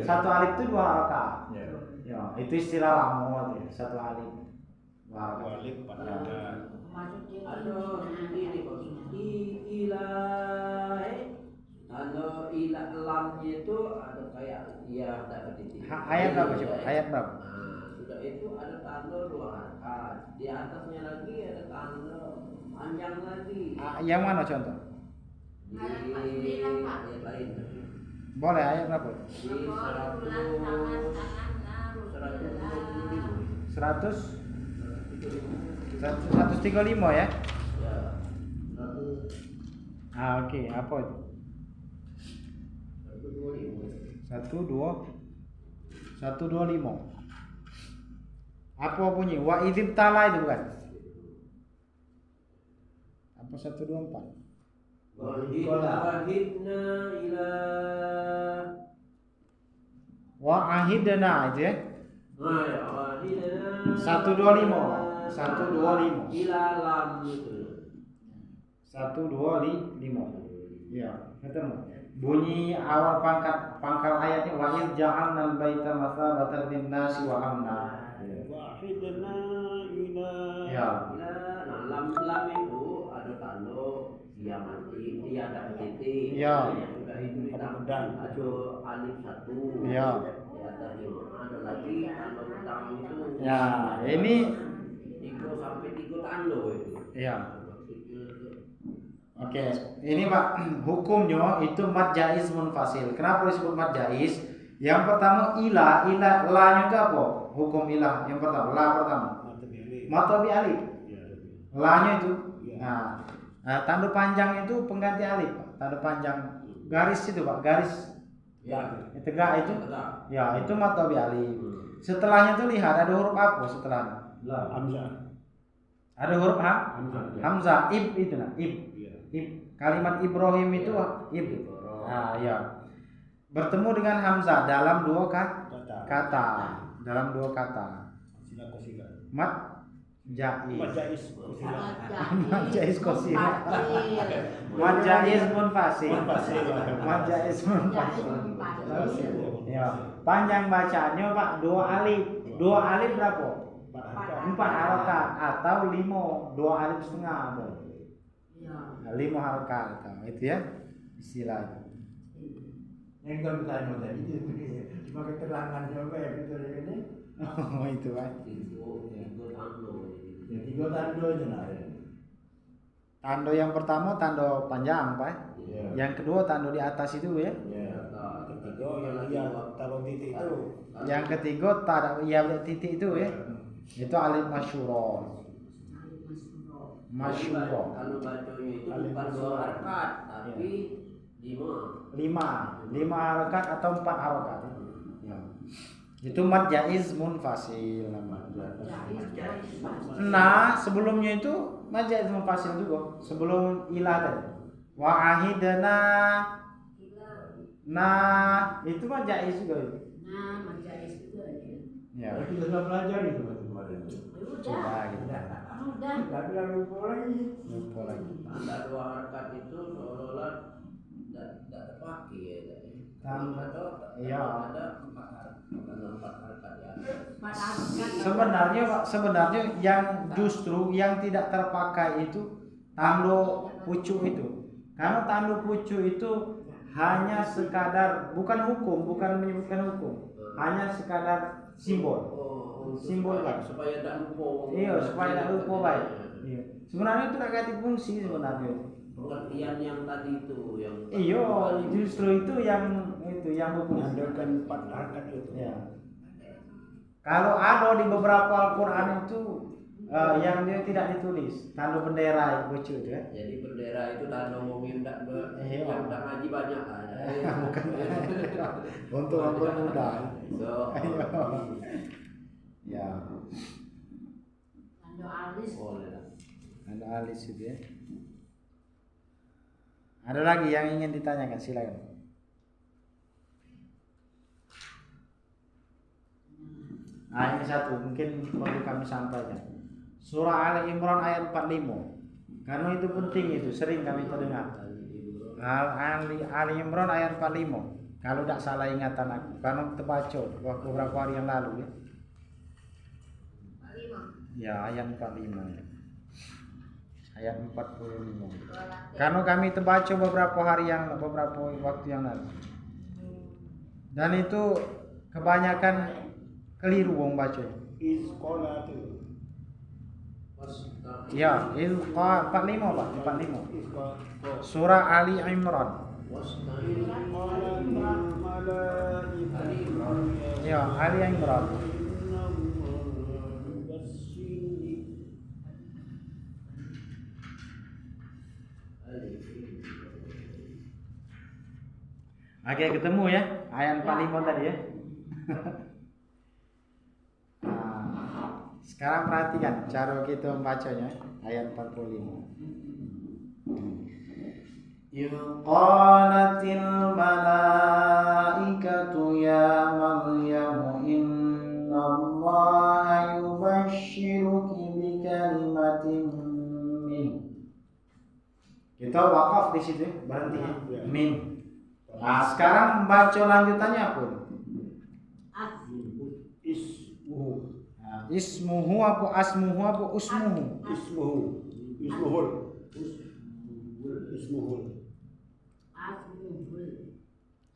Satu alif itu dua rakaat. Ya, itu istilah lama ya, satu alif. Dua rakaat. Balik pada rakaat. Aduh, ini ilah. Kalau ilah lamnya itu ada kayak ya ada titik. Ayat berapa coba? Ayat berapa? Nah, sudah itu ada tanda dua rakaat. Di atasnya lagi ada tanda panjang lagi. Yang mana contoh? Di ayat lain. Boleh ayat berapa? Di 135 ya? Ya. Oke, apa itu? 125. Apa bunyi? Wa idzib tala itu bukan? Apa 124? Wahidna ila Wa ahidna itu ya? wahidna 125. ila lam itu. 125. Ya, ketemu. Bunyi awal pangkal ayatnya wa id ja'alnal baita mathabatan lin-nasi wa amna. Wahidna ila. Ya. Nah, lam itu ada tanda dia mati, dia ada titik. Ya. Sudah itu ditambah ada alif satu. Ya. Di atasnya ada lagi tanda petang itu. Ya, ini 3 sampai 3 tanda itu. ya. Oke, ini Pak, hukumnya itu mad jaiz munfasil. Kenapa disebut mad jaiz? Yang pertama la nya itu apa? Hukum ilah yang pertama, la pertama. Mata bi alif. La nya itu. Nah, tanda panjang itu pengganti alif, Pak. Tanda panjang garis itu, Pak, garis. Ya. Tegak itu. Tegak. Ya, itu mata bi alif. Setelahnya itu lihat ada huruf apa setelahnya? Hamzah. Ada huruf Hamzah, ib itu nah, ib. Kalimat Ibrahim itu ib. Nah, ya. Bertemu dengan Hamzah dalam dua kata. Dalam dua kata. Mat jaiz. Mat jaiz kosila. Mat jaiz munfasil. Mat jaiz munfasil. Ya. Panjang bacaannya Pak 2 alif. 2 alif berapa? 4 harokat atau 5, 2 alif setengah. lima harakat itu ya istilahnya. Yang kalau tanya tadi itu cuma keterangan coba ya betul ini. Oh itu kan. Tiga tando. Ya 3 tandonya nah. Tando yang pertama tando panjang Pak. Iya. Yang kedua tando di atas itu ya. Ya. Ketiga yang taruh titik itu. Yang ketiga tak ada titik itu ya. Itu alif masyuro. Masyuro. Kalau bacanya itu bukan 2 harakat, tapi 5. 5 harakat atau 4 harakat. Ya. Itu mad jaiz munfasil namanya. Nah, sebelumnya itu mad jaiz munfasil juga. Sebelum ilah tadi. Wa ahidna. Nah, itu mad jaiz juga itu. Nah, majais juga ya. Ya. Kita sudah pelajari kemarin. Sudah gitu. Udah. Tapi yang lupa lagi. Lupa lagi. Tanda 2 harakat itu seolah-olah tidak terpakai ya. Iya. Ada 4 harakat ya. Sebenarnya yang justru yang tidak terpakai itu tando pucuk itu. Karena tando pucuk itu hanya sekadar bukan hukum, bukan menyebutkan hukum. Hanya sekadar simbol. Simbol kan supaya tidak lupa. Iya, supaya tidak lupa baik. Iya. Sebenarnya itu tidak ganti fungsi sebenarnya. Pengertian yang tadi itu yang Iya, justru itu yang hukum. Mengandalkan 4 harakat itu. Ya. Kalau ada di beberapa Al-Quran itu yang dia tidak ditulis, tanda bendera itu lucu itu ya. jadi bendera itu tanda umum yang tidak Iya. ngaji banyak lah. Bukan. Untuk mempermudah. So, Ya. Tando alis. boleh lah. Tanda alis itu ya. Ada lagi yang ingin ditanyakan, silakan. Nah, ini satu mungkin perlu kami sampaikan. Surah Ali Imran ayat 45. Karena itu penting, itu sering kami terdengar. Ali Imran ayat 45. Kalau tidak salah ingatan aku, karena terbaca beberapa hari yang lalu ya. Ya, ayat 45 ya. Ayat 45. Karena kami terbaca beberapa waktu yang lalu. Dan itu kebanyakan keliru wong baca. Iskola itu. Ya, itu 45 Pak, 45. Iskola. Surah Ali Imran. Ya, Ali Imran. Oke, ketemu ya ayat 45 tadi ya. Nah, sekarang perhatikan cara kita membacanya ayat 45. Qalatil malaikatu ya Maryam innallaha yubashshiruki bi kalimatin min. Kita wakaf di situ, berhenti ya. Min. Nah, sekarang baca lanjutannya apa? Ismuhu. Nah, ismuhu apa asmuhu apa usmuhu? Ismuhu. Ismuhul. Ismuhul.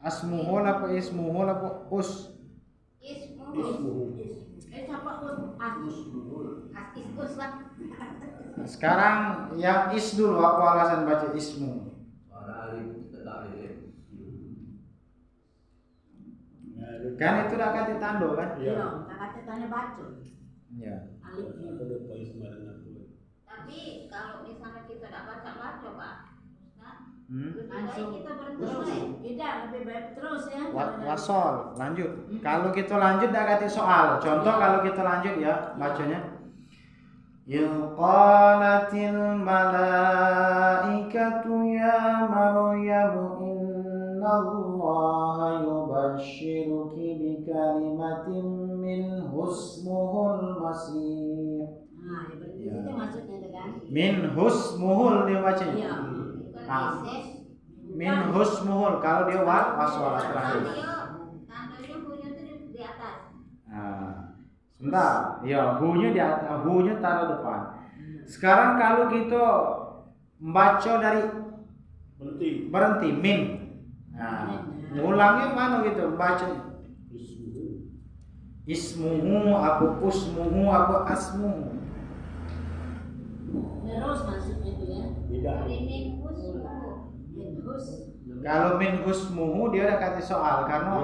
Asmuhu apa ismuhu apa us? Ismuhu. Siapa us lah. Sekarang yang is dulu, apa alasan baca ismu? Pada alif tidak alif. Kan itu udah kata tando kan? Iya, kakaknya tanya baca. Iya. Alif. Aku lupa Ismail aku. Tapi kalau misalnya kita tidak baca-baca Pak Ustaz, lebih baik Langsung kita berhenti terus. baik. Tidak, lebih baik terus ya. Wasol, lanjut. Kalau kita lanjut udah kata soal. Contoh kalau kita lanjut ya bacanya. Qalatil malaikatu ya Maryam innallaha yubashshiruki bi kalimatin minhu ismuhul masih. Nah, ya berarti itu maksudnya itu kan. Minhu ismuhul dia bacanya. Iya. Ah. Minhu ismuhul kalau dia waswal terakhir. Tandanya punya itu di atas. Nah, sebentar, ya hunya di atas, hunya taruh depan. Sekarang kalau kita membaca dari berhenti min. Nah, ngulangnya mana gitu baca ismuhu apa usmuhu apa asmuhu. Terus maksudnya itu ya. Beda. Dari minggu Minhus. Kalau min husmuhu dia udah kasih soal karena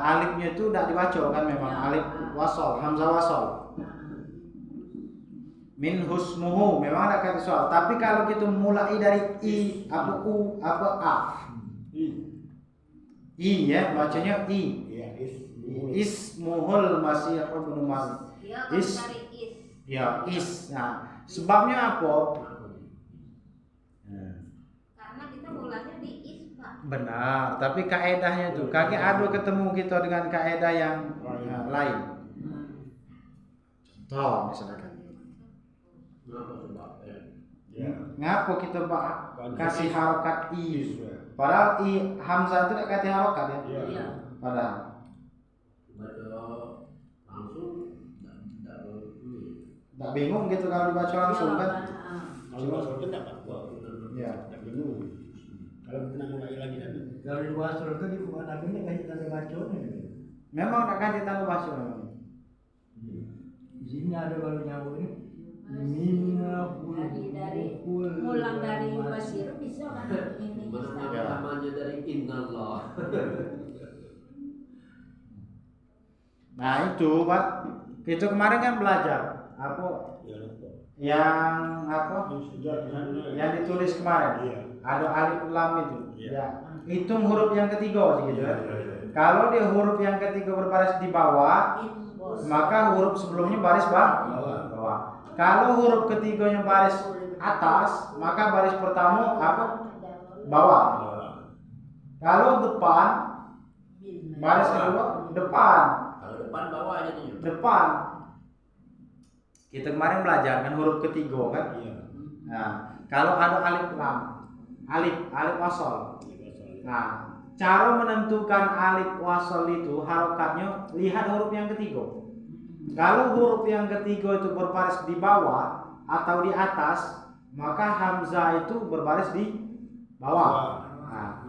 alifnya itu tidak dibaca kan memang alif wasol, hamzah wasol. Min husmuhu memang ada kata soal. Tapi kalau kita mulai dari i, apa u, apa a. I ya, bacanya i. Iya, Ismuhul masih ibnu Maryam. dia akan Is. cari is. Ya, is. Nah, sebabnya apa? Karena kita mulanya di is, Pak. Benar, tapi kaedahnya itu kaki adu ketemu kita dengan kaedah yang lain. Contoh misalkan. Ngapa kita kasih harokat i? Padahal i hamzah itu tidak kasih harokat ya. Iya. Padahal. Tak bingung gitu kalau dibaca langsung kan? Kalau masuk itu enggak apa-apa. Ya. Enggak bingung. Kalau kita mulai lagi nanti. Kalau di wasol itu di bukan akhirnya kasih tanda bacanya. Memang tak kasih tanda baca memang. Di sini ada kalau nyambung ini. Minna Dari mulang dari Basir bisa kan ini Mana Ya. namanya dari innallah. Nah itu Pak, itu kemarin kan belajar apa yang apa yang ditulis kemarin. Iya. Ada alif lam itu. Iya. Ya. Hitung huruf yang ketiga gitu ya. Kalau dia huruf yang ketiga berbaris di bawah, maka huruf sebelumnya baris bawah. Kalau huruf ketiganya baris atas, maka baris pertama apa? Bawah. Kalau depan, baris kedua depan. Kalau depan bawah aja tuh. Depan. Kita kemarin belajar kan huruf ketiga kan? Iya. Nah, kalau ada alif lam, alif wasol. Nah, cara menentukan alif wasol itu harokatnya lihat huruf yang ketiga. Kalau huruf yang ketiga itu berbaris di bawah atau di atas, maka hamzah itu berbaris di bawah. Nah,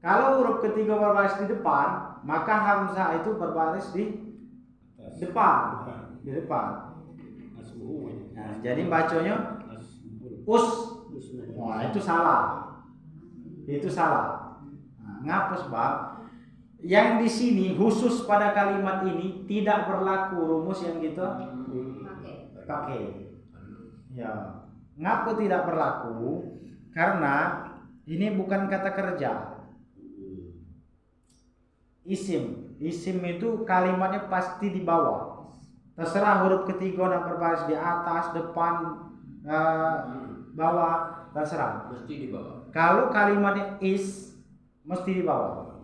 kalau huruf ketiga berbaris di depan, maka hamzah itu berbaris di depan. Di depan. Nah, jadi bacanya us. Wah, itu salah. Itu salah. Nah, ngapa sebab yang di sini khusus pada kalimat ini tidak berlaku rumus yang kita pakai. Ya, ngapa tidak berlaku? Karena ini bukan kata kerja. Isim itu kalimatnya pasti di bawah. Terserah huruf ketiga nak berbaris di atas, depan, bawah, terserah. Mesti di bawah. Kalau kalimatnya is mesti di bawah.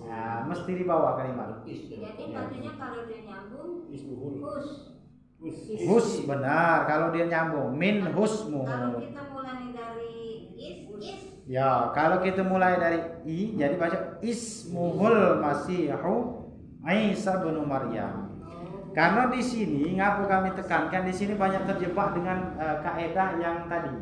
Nah, mesti di bawah kalimat. Jadi bacanya kalau dia nyambung Hus benar kalau dia nyambung min husmu. Kalau kita mulai dari is. Ya, kalau kita mulai dari i jadi baca ismuhul masihu Isa bin Maryam. Karena di sini ngapa kami tekankan di sini banyak terjebak dengan kaedah yang tadi.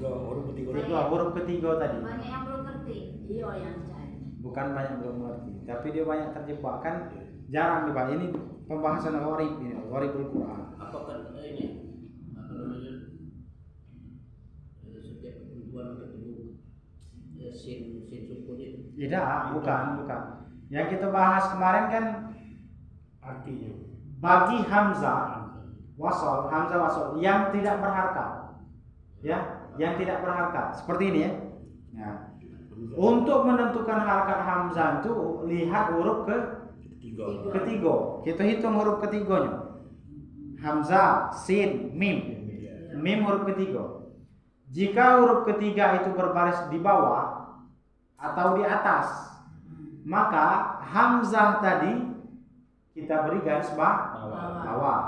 Huruf ketiga tadi. Banyak yang belum ngerti. Iya yang cari. Bukan banyak belum mengerti, tapi dia banyak terjebak kan jarang dibahas. Ini pembahasan gharib ini, gharibul Quran. Apa kan ini? Apa namanya? Setiap ketentuan ketemu sin sukun itu. Tidak, bukan. Yang kita bahas kemarin kan Artinya bagi hamzah wasol yang tidak berharkat. Ya, yang tidak berharkat. Seperti ini ya. Nah, untuk menentukan harkat hamzah itu lihat huruf ketiga. Kita hitung huruf ketiganya. Hamzah, sin, mim. Mim huruf ketiga. Jika huruf ketiga itu berbaris di bawah atau di atas, maka hamzah tadi kita beri garis bawah.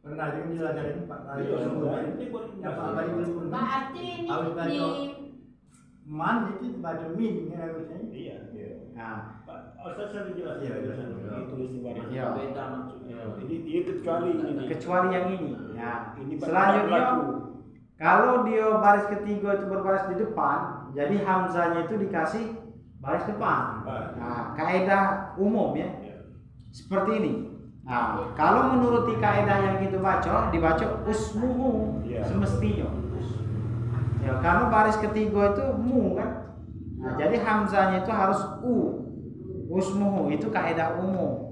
Pernah juga diajarin Pak kali sebelumnya. Yang Pak kali belum. Berarti ini Harus baca di man itu baca min ya harusnya. iya. Nah, Ustaz saya jelas ya, ditulis di waris. Iya. Beda maksudnya. Ini dia kecuali ini. kecuali yang ini. Nah, Ini selanjutnya berlaku. kalau dia baris ketiga itu berbaris di depan, jadi hamzahnya itu dikasih baris depan. Nah, kaidah umum ya. Seperti ini. Nah, kalau menuruti kaidah yang kita baca, dibaca usmuhu Iya. semestinya. Ya, karena baris ketiga itu mu kan. Nah, jadi hamzahnya itu harus u. Usmuhu itu kaidah umum.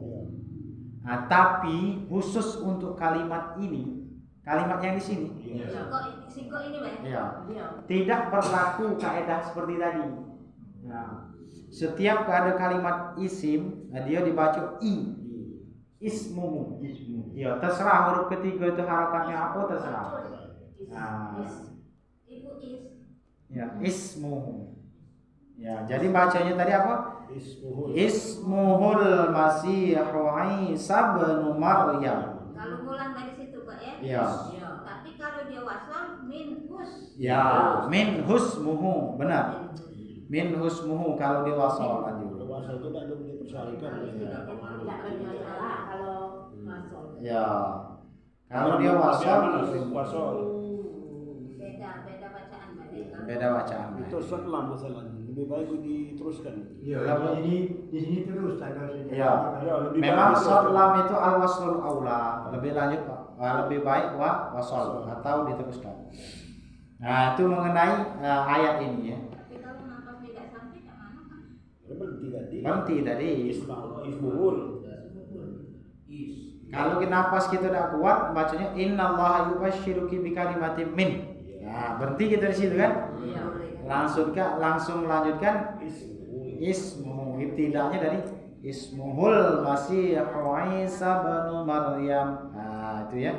Nah, tapi khusus untuk kalimat ini, kalimat yang di sini, Singkok ini, Pak. ya, Iya. tidak berlaku kaidah seperti tadi. Nah, setiap ada kalimat isim, nah dia dibaca i. Ismuhu. Ya, terserah huruf ketiga itu harakatnya apa terserah. Nah, Ibu is. ya, ismuhu. Ya, jadi bacanya tadi apa? Ismuhul. Ismuhul Masihu Isa bin Maryam. Kalau ngulang dari situ, Pak ya. Iya. Iya. Tapi kalau dia wasal min hus. Ya, min husmuhu, benar. Min husmuhu kalau dia wasal lanjut. Puasa itu tidak boleh dipersalahkan. Tidak bermasalah kalau masuk. Ya. Kalau dia wasal Wasol. Beda bacaan, Pak. beda bacaan. Itu setelah masalahnya. Lebih baik diteruskan. Iya, jadi di sini terus tanggal sini. Ya. Ya, lebih Memang baik salam itu al waslul aula, lebih lanjut lebih baik wasal atau diteruskan. Nah, itu mengenai ayat ini ya. Tapi kalau nafas tidak sampai ke mana, Pak? berhenti tadi. Berhenti tadi. Ismuhul. Is. Kalau nafas kita tidak kuat, bacanya innallaha yubashshiruki bikalimatin min. Nah, berhenti kita di situ kan? Iya. Langsung melanjutkan ismu. Ibtidanya dari ismuhul Masihu Isa bin Maryam. Nah, itu ya.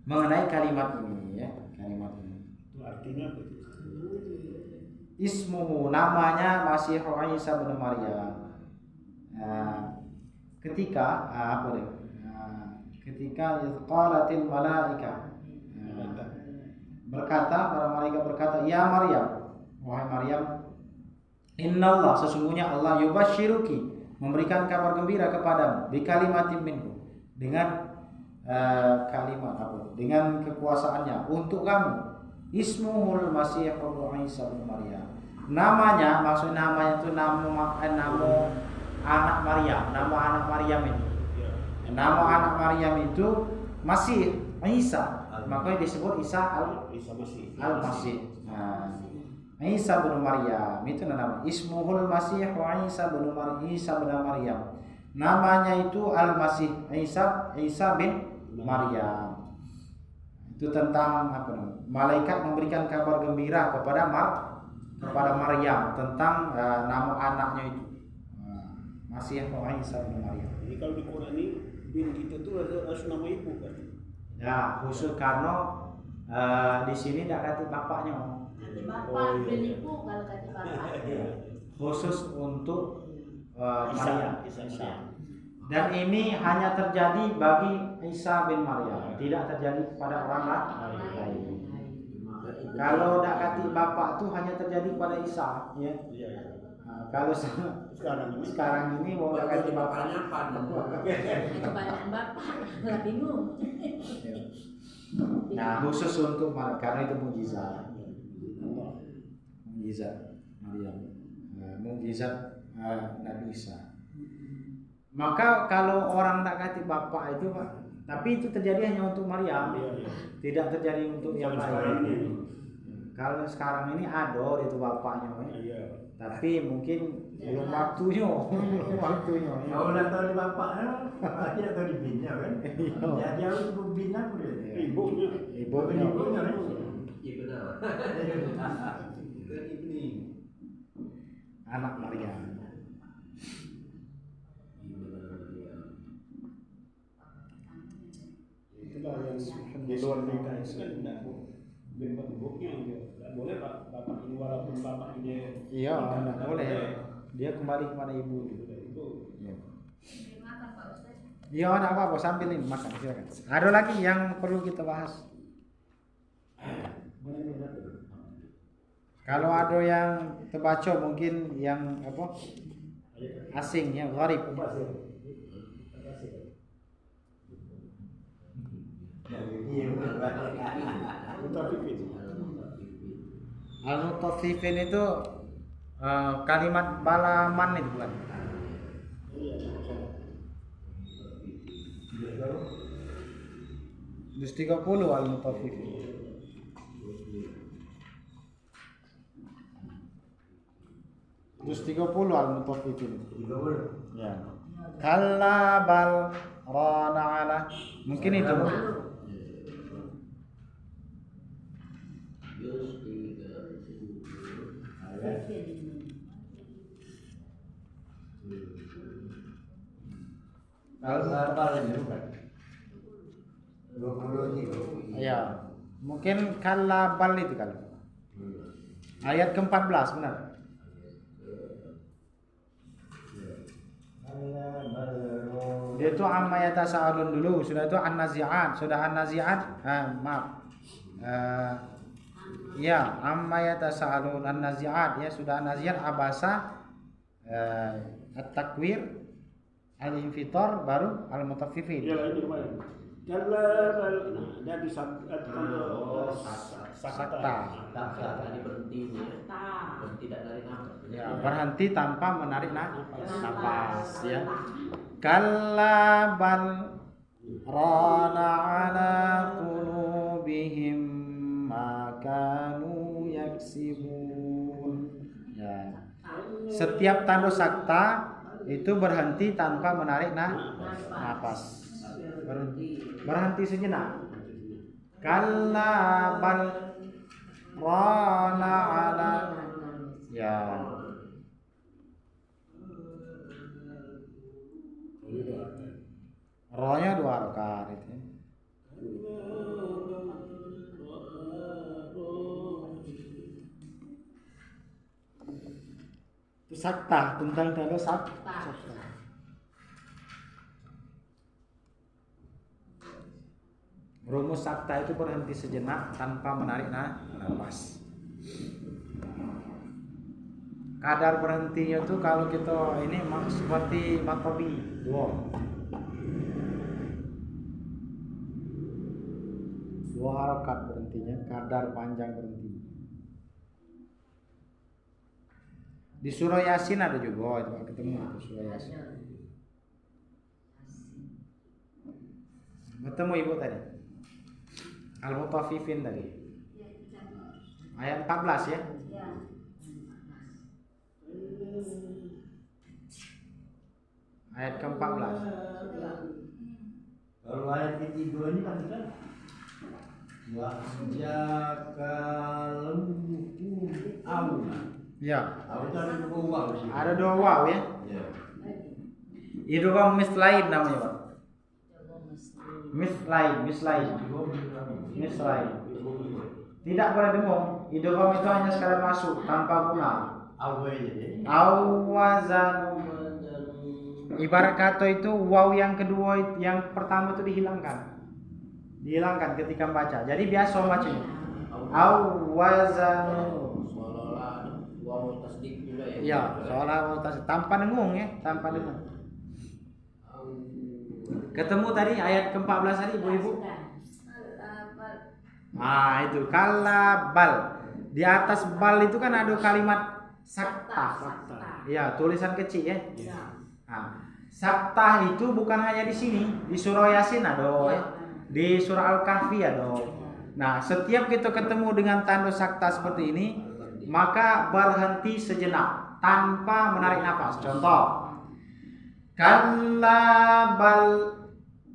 Mengenai kalimat ini ya, kalimat ini. Itu artinya apa itu? Ismuhu, namanya Masihu Isa bin Maryam. Ketika apa deh? Ketika qalatil malaika. Berkata, para malaikat berkata, "Ya Maryam, wahai Maryam, innallah sesungguhnya Allah yubashshiruki memberikan kabar gembira kepadamu bi kalimatin minhu dengan kalimat apa? Dengan kekuasaannya untuk kamu. Ismuhul Masihu Isa bin Maryam. Namanya, maksud namanya itu nama anak Maryam, nama anak Maryam itu. Nama anak Maryam itu Masih Isa. Makanya disebut Isa Masih. al-Masih. Nah, Isa bin Maryam itu nama Ismuhul Masihu Isa bin Maryam. Namanya itu Al-Masih Isa bin Maryam. Itu tentang apa namanya? Malaikat memberikan kabar gembira kepada Maryam tentang nama anaknya itu. Masih Isa bin Maryam. Jadi kalau di Quran ini bin kita tuh harus nama ibu kan? Ya, khusus karena di sini tidak kata bapaknya. Nanti bapak beli ibu kalau kata bapak. Khusus untuk Isa. Maryam. Dan ini hanya terjadi bagi Isa bin Maryam, tidak terjadi pada orang lain. Kalau tidak kata bapak itu hanya terjadi pada Isa, ya. Iya. Nah, kalau sekarang ini mau tidak kata bapaknya Kebanyakan bapak, nggak bingung. Nah, khusus untuk karena itu mukjizat. Mukjizat Maryam. Mukjizat Nabi Isa. Maka kalau orang tak kata bapak itu, Pak, tapi itu terjadi hanya untuk Maryam. Tidak terjadi untuk yang lain. Kalau sekarang ini ada itu bapaknya, tapi mungkin belum waktunya. Kalau udah tahu di bapaknya, tidak tahu di binnya kan? Ya dia harus bina boleh. Ibunya. Ibunya. Kan? Iya benar. Anak Maryam. Itulah yang di luar nikah itu kan tidak bentuk ibunya tidak boleh bapak ini walaupun bapak ini Iya, tidak boleh. Dia kembali kepada ibu. itu. Iya. Makan, Pak Ustaz. Iya, tidak apa-apa, sambil ini makan, silakan. Ada lagi yang perlu kita bahas? Kalau ada yang terbaca mungkin yang apa? Asing ya, gharib. Al-mutaffifin itu kalimat balaman itu bukan? Dus 30 al-mutaffifin. Dus 30 al-mutaffifin. Ya. Kalla bal rana ala. Mungkin itu. Ya, mungkin kalla bal itu kan. Ayat ke-14 benar. Dia itu amma yatasaalun dulu, sudah itu an-nazi'at, sudah an-nazi'at. Maaf. Ya, amma yatasaalun an-nazi'at ya, sudah an-nazi'at abasa at-takwir al-infitar baru al-mutaffifin. Ya ini kemarin. Kalla dari Sakta. Tadi berhentinya, tidak dari nafas. Ya, berhenti tanpa menarik nafas ya. Kalla bal rana ala qulubihim ma kanu yaksibun. Ya. Setiap tanda sakta itu berhenti tanpa menarik nafas. Berhenti sejenak. Kalla bal rana ala ya. Rohnya 2 rakaat itu. Itu sakta, tentang tanda sakta. Rumus sakta itu berhenti sejenak tanpa menarik nafas. Kadar berhentinya itu kalau kita ini seperti matobi 2 harokat berhentinya, kadar panjang berhenti. Di surah Yasin ada juga, itu ketemu itu surah Yasin. Bertemu ibu tadi. Al-mutaffifin tadi. Ayat 14 ya. Ayat ke-14. Kalau ayat ketiga ini kan Ya. Ada 2 waw ya. Idgham mislain namanya, Pak. Mislain. Tidak boleh dengung. Idgham itu hanya sekadar masuk tanpa guna. Awazan. Ibarat kata itu waw yang kedua, yang pertama itu dihilangkan ketika membaca. Jadi biasa bacanya. Awazan. Seolah-olah waw tasdik juga ya. Ya, seolah tasdik tanpa dengung ya, tanpa dengung. Ketemu tadi ayat ke-14 tadi ibu-ibu. Nah, itu kalla bal. Di atas bal itu kan ada kalimat sakta. Ya, tulisan kecil ya. Nah, sakta itu bukan hanya di sini, di surah Yasin ada, di surah Al-Kahfi ada. Nah, setiap kita ketemu dengan tanda sakta seperti ini, maka berhenti sejenak tanpa menarik nafas. Contoh, kalla bal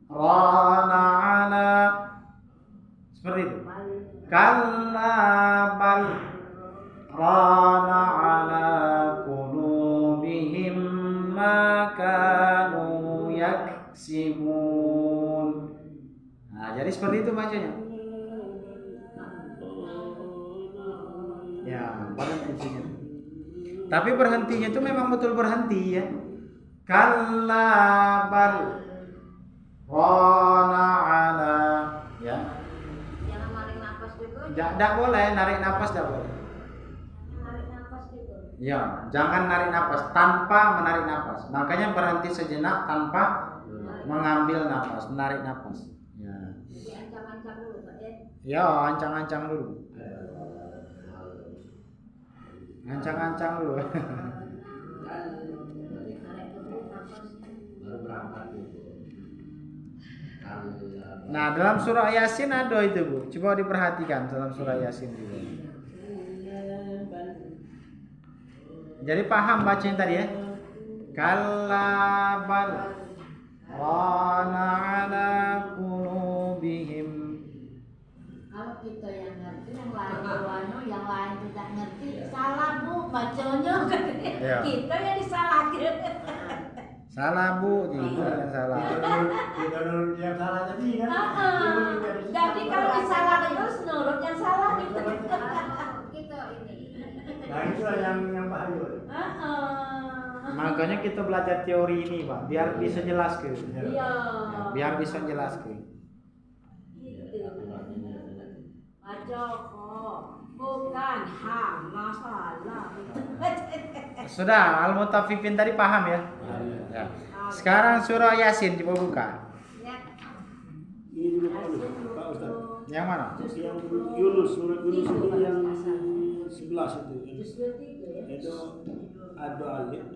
rana ala, seperti itu. Kalla bal rana ala qulubihim ma kanu yaksibun. Nah, jadi seperti itu bacanya. Ya, berhentinya. Tapi berhentinya itu memang betul berhenti ya. Kalla bal rana ala ya. Jangan narik nafas juga. Tidak boleh narik nafas, tidak boleh. Ya, jangan narik napas tanpa menarik napas. Makanya berhenti sejenak tanpa mengambil napas, menarik napas. Ya. Jadi ancang-ancang dulu Pak ya. Ya, ancang-ancang dulu. Ancang-ancang dulu. Kan baru berangkat itu. Nah, dalam surah Yasin ada itu, Bu. Coba diperhatikan dalam surah Yasin juga. Jadi paham bacanya tadi ya? Kalla bal rana ala qulubihim. Kalau kita yang ngerti, yang lain doanya, yang lain tidak ngerti, salah Bu bacanya. Iya. Kita yang disalahin. Salah Bu, itu yang salah. Kita nurut yang salah tadi kan. Jadi kalau disalahkan terus nurut yang salah gitu. Kita ini. Nah itulah yang bahaya. Makanya kita belajar teori ini, Pak, biar bisa jelaskan. Iya. Biar bisa jelaskan. Gitu. Baca kok, bukan masalah. Sudah, Al-Mutaffifin tadi paham ya? Ya. Sekarang surah Yasin coba buka. Ya. Ini dulu Pak Ustaz. Yang mana? Yang Yunus, surat Yunus itu yang 11 itu. Justru tiga ya. Itu ada alif,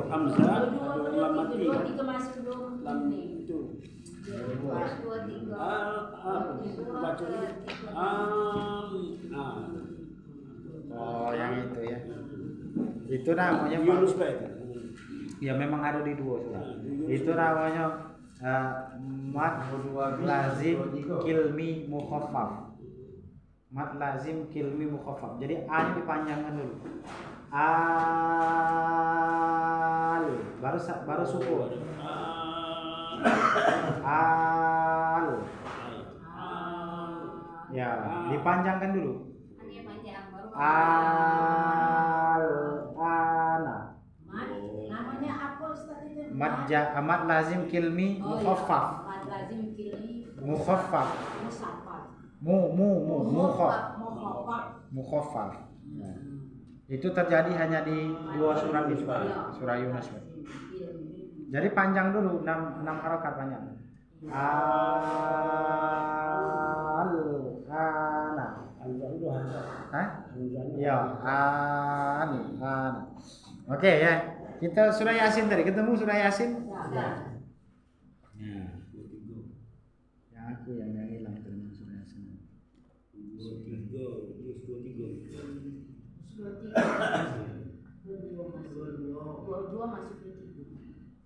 hamzah, ada lam mati. Tiga masuk dua Lam ini. itu. Pas 2 3. Baca Oh, yang itu ya. Itu namanya Pak. Yunus Pak itu. Ya memang ada di dua sudah. Itu namanya mad lazim kilmi mukhaffaf. Mad lazim kilmi mukhaffaf. Jadi a-nya dipanjangkan dulu. Al baru sukun. Al. Ya, dipanjangkan dulu. Hanya panjang baru. Al ana. Namanya apa Ustaz itu? Mad lazim kilmi mukhaffaf. Mad lazim kilmi Mukhaffaf. musaffaf. Mukhaffaf. Itu terjadi hanya di dua surat itu, surah Yunus. Jadi panjang dulu 6 harakat panjang. Al-ana. Hah? Ya, an. Oke ya. Kita surah Yasin tadi ketemu surah Yasin? Ya. Yang aku yang hilang dengan surah Yasin. Dua masuk ke tiga.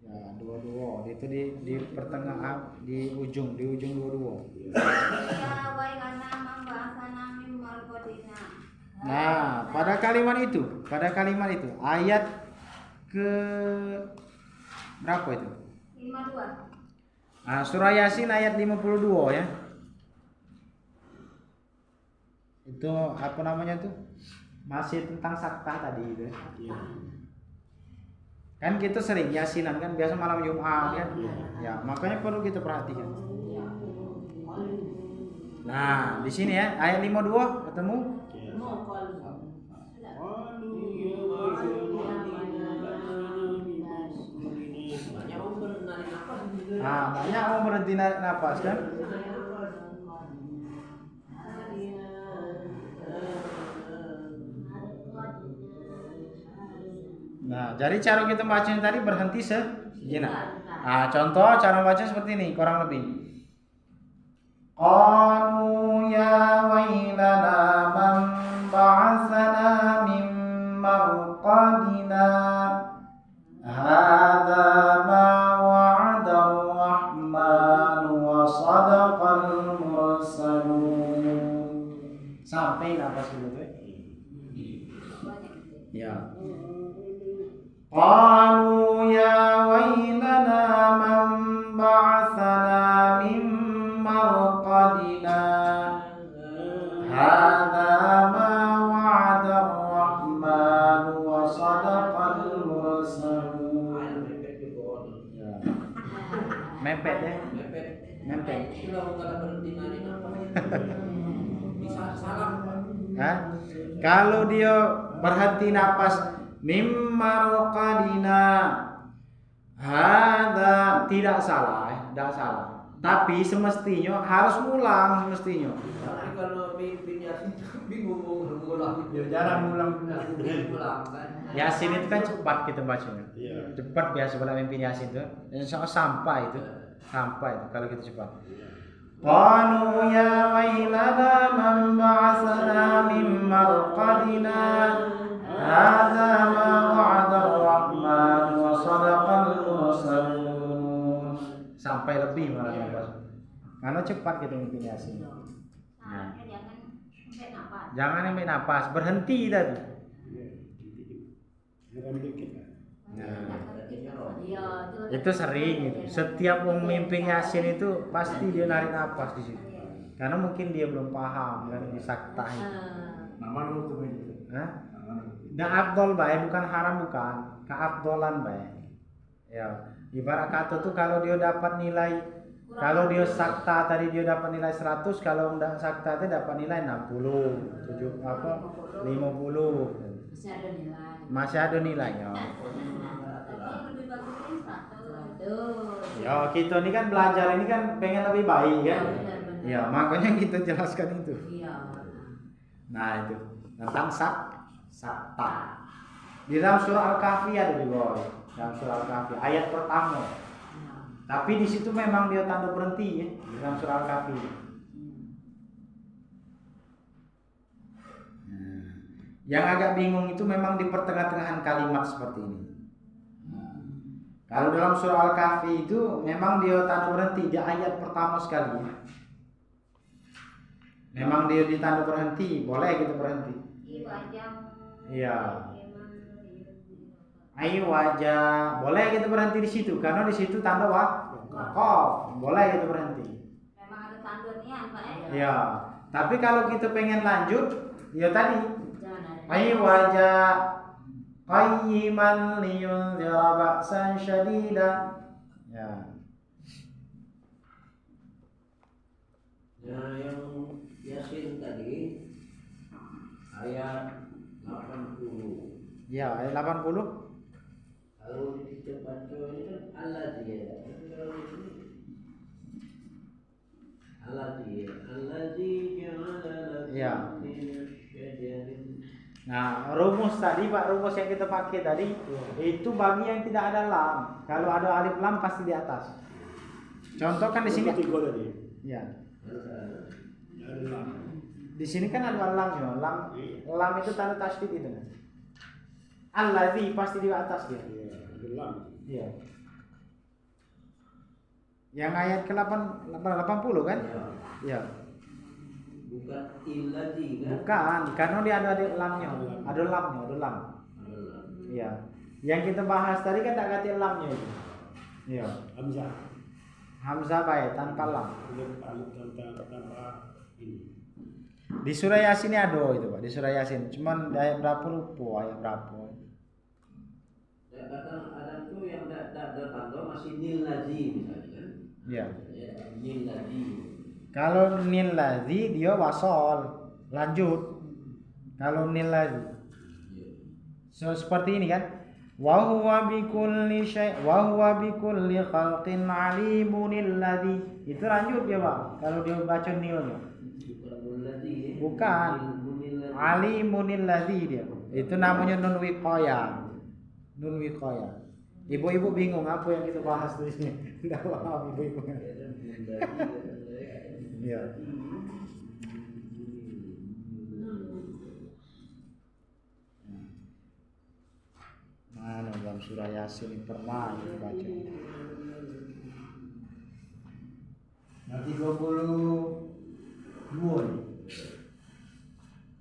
Ya, dua. Itu di pertengahan, di ujung dua. Ya wa kana membahasana mimmal qadina. Nah, pada kalimat itu ayat ke berapa itu? 52. Nah, surah Yasin ayat 52 ya. Itu apa namanya tuh? Masih tentang sakta tadi itu. Kan kita sering yasinan kan biasa malam Jumat kan. Ya, makanya perlu kita perhatikan. Nah, di sini ya ayat 52 ketemu. Nah, banyak mau berhenti narik nafas kan? Nah, jadi cara kita bacanya tadi berhenti sejenak. Nah, contoh cara baca seperti ini, kurang lebih. Qalu ya wailana man ba'atsana min marqadina. Hadza ma wa'ada ar-rahman wa sadaqal mursalun. Sampai nafas dulu tuh. Ya. Qalu ya wailana man ba'atsana min marqadina. Hadza ma wa'ada ar-rahman wa sadaqal mursalun. Mepet ya? Mepet. Kalau nggak berhenti narik nafas bisa salah Pak. Hah? Kalau dia berhenti napas mimma raqadina. Hada tidak salah, tidak salah. Tapi semestinya harus ngulang semestinya. Tapi kalau mimpin Yasin bingung ngulang. Ya jarang ulang benar. Ngulang kan. Yasin itu kan cepat kita bacanya. Iya. Cepat biasa pada mimpin Yasin itu. Sampai itu. Sampai itu kalau kita cepat. Qalu ya wailana man ba'athana min marqadina. Hadza ma wa'ada ar-rahman wa sadaqal mursalun. Sampai lebih malah nafas. Karena cepat kita mimpin Yasin. Salahnya jangan sampai napas. Jangan sampai napas, berhenti tadi. Jangan dikit. Iya, Itu sering itu. Setiap mau mimpin Yasin itu pasti dia narik napas di situ. Karena mungkin dia belum paham kan di sakta itu. Nama lu tuh itu. Hah? Nah, afdol baik bukan haram bukan, keafdolan baik. Ya, ibarat kata tuh kalau dia dapat nilai, kalau dia sakta tadi dia dapat nilai 100, kalau enggak sakta itu dapat nilai 60, 7 apa 50. masih ada nilai. Masih ada nilainya. Tapi lebih bagusnya 100. Ya, kita ini kan belajar ini kan pengen lebih baik kan. Benar-benar. Ya, makanya kita jelaskan itu. Iya. Nah, itu tentang sakta. Di dalam surah Al-Kahfi ada juga. Dalam surah Al-Kahfi ayat pertama. Tapi di situ memang dia tanda berhenti ya di dalam surah Al-Kahfi. Yang agak bingung itu memang di pertengah-tengahan kalimat seperti ini. Kalau dalam surah Al-Kahfi itu memang dia tanda berhenti di ayat pertama sekali. Memang dia ditanda berhenti, boleh kita berhenti. Iya. Ayo wajah, boleh kita berhenti di situ karena di situ tanda waqaf, boleh kita berhenti. Memang ada tandanya Pak ya. Iya. Tapi kalau kita pengen lanjut, ya tadi Jangan ada. ayo wajah qayyiman liyunzira ba'san syadida. Ya. Nah, yang Yasin tadi ayat 80. Ya, ayat 80. Kalau kita baca ini kan allazi ya. Allazi ja'ala lakum Ya. minasy-syajarin. Nah, rumus tadi Pak, rumus yang kita pakai tadi itu bagi yang tidak ada lam. Kalau ada alif lam pasti di atas. Contoh kan di sini. Tiga tadi. Ya. Ada lam. Di sini kan ada lamnya. Lam itu tanda tasydid itu kan. Allazi pasti di atas dia. Iya, ada lam. Iya. Yang ayat ke-80 kan? Iya. Bukan illazi kan? Bukan, karena dia ada lamnya. Ada lamnya, ada lam. Iya. Yang kita bahas tadi kan tak kata lamnya itu. Iya. Hamzah. Hamzah baik tanpa lam. Alif tanpa ini. Di surah Yasin ini ada itu Pak, di surah Yasin. Cuman di ayat berapa lupa ayat berapa. Kadang ada tuh yang ada tanda masih nil lazi misalnya kan? Iya. Ya, nil lazi. Kalau nil ladzi dia wasol, lanjut. Kalau nil ladzi. So, seperti ini kan. Wa huwa bikulli khalqin alimun ladzi. Itu lanjut dia, Pak. Kalau dia baca nilnya. Bukan. Alimun ladzi dia. Itu namanya nun wiqayah. Nun wiqayah. Ibu-ibu bingung apa yang kita bahas di sini. Enggak paham ibu-ibu. Iya. Mana dalam surah Yasin pernah dibaca. Nah 32 nih.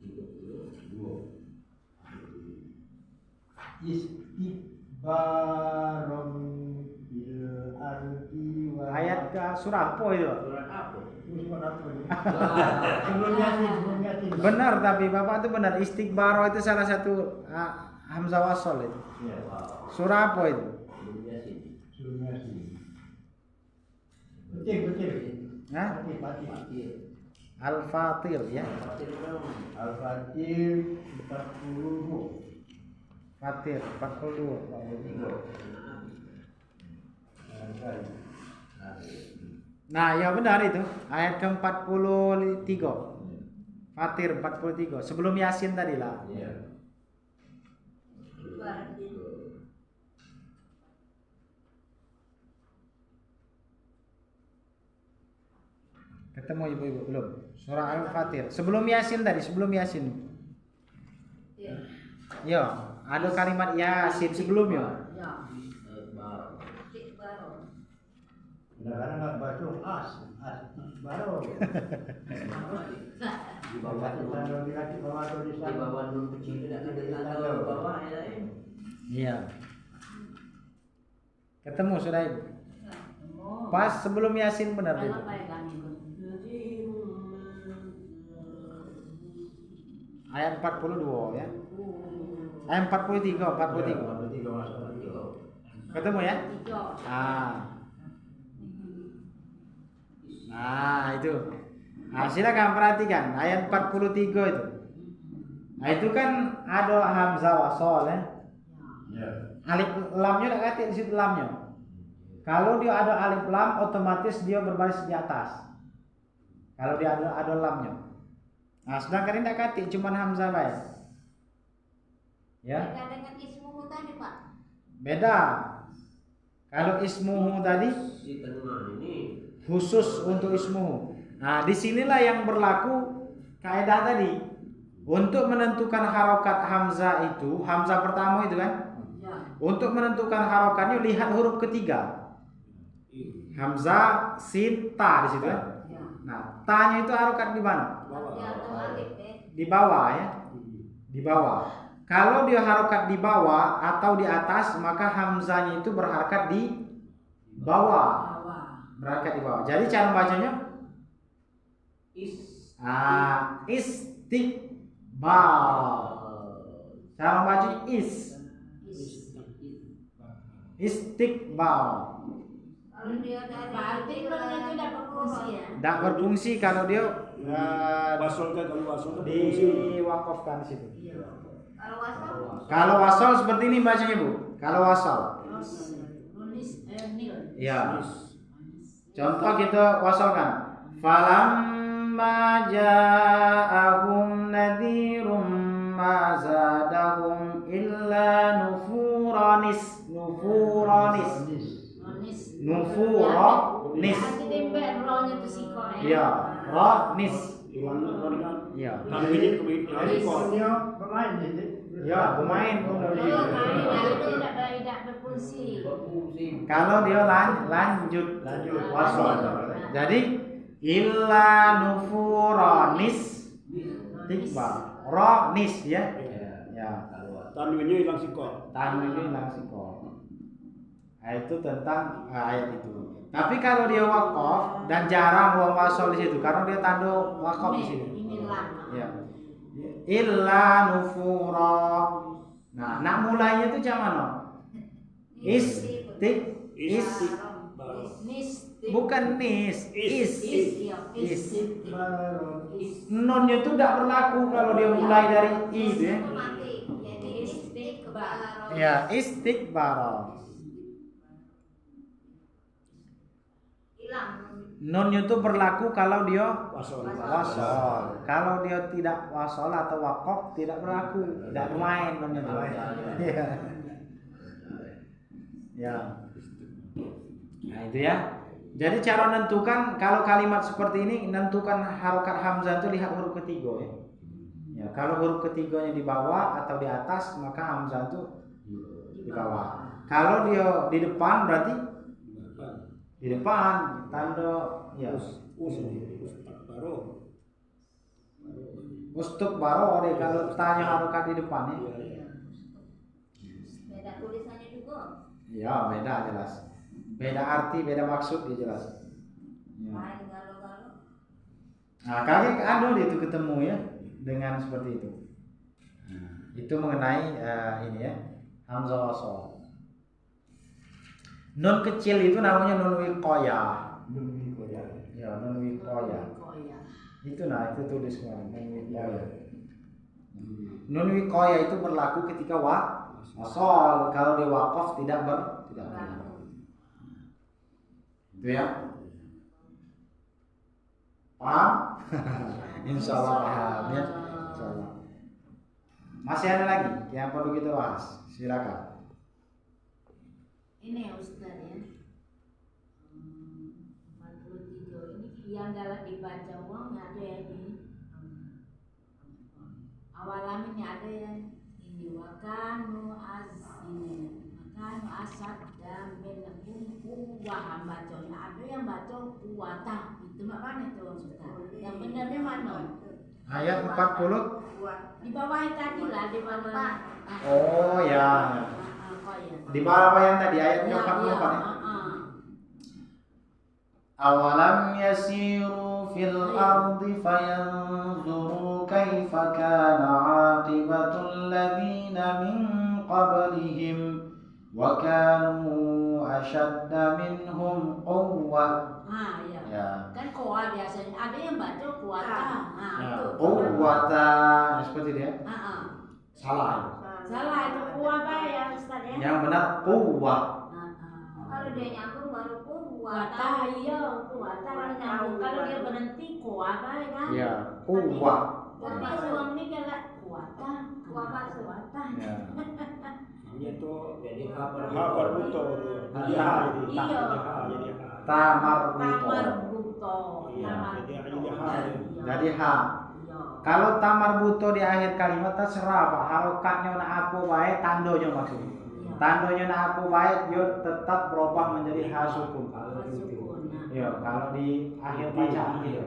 32. Istibarom bil ardi wa Ayat ke surah apa itu? Surat apa? Sebelum Yasin. Benar tapi Bapak itu benar. Istighfar itu salah satu hamzah wasol itu. Iya. Surah apa itu? Sebelum Yasin. Betul. Hah? Pati. Al-Fatir ya. Al-Fatir 40. Fatir 42. Nah, ya benar itu. Ayat ke-43. Fatir 43. Sebelum Yasin tadi lah. Iya. Ketemu ibu-ibu belum? Surah Al-Fatir. Sebelum Yasin tadi, sebelum Yasin. Ya, ada kalimat Yasin sebelumnya. Ya. Kadang-kadang nggak baca as baru. Di bawah Di nun, dikasih bawah di tulisan. bawah nun kecil tidak ada tanda bawah ya. Iya. Ketemu sudah ibu. Oh. Pas sebelum Yasin benar itu. Apa yang kami ikut? Ayat 42 ya. Ayat 43, 43. 43 masuk. Ketemu ya? 3. Nah, itu. Nah, silakan perhatikan ayat 43 itu. Nah, itu kan ada hamzah wasol ya. Ya. Alif lamnya tak kata di situ lamnya. Kalau dia ada alif lam otomatis dia berbaris di atas. Kalau dia ada lamnya. Nah, sedangkan ini tak kata cuma hamzah baik. Ya. Beda dengan ismuhu tadi, Pak. Beda. Kalau ismuhu tadi Si tenang ini khusus untuk ismuhu. Nah, disinilah yang berlaku kaidah tadi. Untuk menentukan harokat hamzah itu, hamzah pertama itu kan. Ya. Untuk menentukan harokatnya lihat huruf ketiga. Hamzah, sin, ta di situ kan. Ya. Nah, ta-nya itu harokat di mana? Tapi ada alif deh. Di bawah ya. Di bawah. Kalau dia harokat di bawah atau di atas, maka hamzahnya itu berharakat di bawah. Bawah. Berharakat di bawah. Jadi cara bacanya is istiqbal. Cara baca istiqbal. Kalau dia dari Berarti kalau itu tidak berfungsi ya. Tidak berfungsi kalau dia Wasol kan, kalau wasol kan berfungsi. diwakafkan di situ. Iya. kalau wasal Kalau wasal seperti ini bacanya Bu. Kalau wasal. Nulis nil. Ya. Contoh kita wasalkan. Falamma ja'ahum nadhirum ma zadahum illa nufuranis. Nufuranis. Nanti dembek rohnya tuh siko ya. Ya, ranis. Hilang kan. Ya. Tanwinnya kemudian kok. Dia pemain jadi. Ya, pemain pun Kalau begitu. main itu tidak berfungsi. berfungsi. Kalau dia lanjut wasal. Jadi illa nufuranis tikba. Ranis ya. Ya. Tanwinnya hilang sikot. Tanwinnya langsung kok. Nah, itu tentang ayat itu. Tapi kalau dia wakaf dan jarang buang wasal di situ karena dia tanda wakaf di sini. Ini lam. Ya. Illa nufura. Nah, nak mulainya itu macam mana? Is bukan nis. Iya. Nonnya itu tidak berlaku kalau dia mulai dari i itu ya. mati. Jadi istiqbal. Ya, istiqbal. Hilang. Nonnya itu berlaku kalau dia Wasol. wasol. Kalau dia tidak wasol atau wakaf tidak berlaku, tidak bermain nonnya itu. Ya. Ya. Nah, itu ya. Jadi cara menentukan kalau kalimat seperti ini menentukan harokat hamzah itu lihat huruf ketiga ya. Ya, kalau huruf ketiganya di bawah atau di atas maka hamzah itu di bawah. Kalau dia di depan berarti di depan tanda ya. Baru. Ustuk baro deh kalau tanya harokat di depan ya. Beda tulisannya juga. Ya beda jelas. Beda arti, beda maksud dia jelas. Ya. Lain galau-galau. Nah kali ada itu ketemu ya dengan seperti itu. Nah, itu mengenai ini ya hamzah wasal. Nun kecil itu namanya nun wiqayah. Ya nun wiqayah. Itu itu tulis kemarin nun wikoya. Nun wikoya itu berlaku ketika wasol, kalau di wakaf tidak berlaku. Itu ya. Paham? Insya Allah paham ya. Insya Allah. Masih ada lagi yang perlu kita bahas? Silakan. Ini Ustaz ya. 43 ini yang galak dibaca uang ada ya ini. Awalam ini ada yang ini wakanu asad dan benakum kuwah bacanya, ada yang baca kuwata. Itu makanya itu Ustaz. Yang benarnya mana? Ayat 40 Di bawah tadi lah, di bawah. Oh ya. Di bawah apa yang tadi ayat 44 ya? Awalam yasiru fil ardi fayanzuru kaifa kana aqibatul ladzina min qablihim wa kanu ashadda minhum quwwah. Ya. Ya. Kan kuah biasanya ada yang baca kuata. Ya, Itu. quwwata seperti itu ya. Salah. Salah itu kuah apa ya Ustaz ya? Yang benar quwwah. Kalau dia nyambung baru Kuata iya, kuata kalau nyambung. Kalau dia berhenti kuah apa ya kan? Ya, quwwah. Tapi suami ini galak kuata. Kuata. Ya. Itu Jadi kabar buto itu. Iya. Jadi Tamar Tamar buto. buto. Iya, Tamar jadi buto. ha. Jadi ha. Iya. Kalau tamar buto di akhir kalimat terserah Pak. Harokatnya nak apa baik, tandonya maksudnya. Tandonya nak apa baik, dia tetap berubah menjadi ha sukun. Sukun. Ya, kalau di akhir bacaan gitu.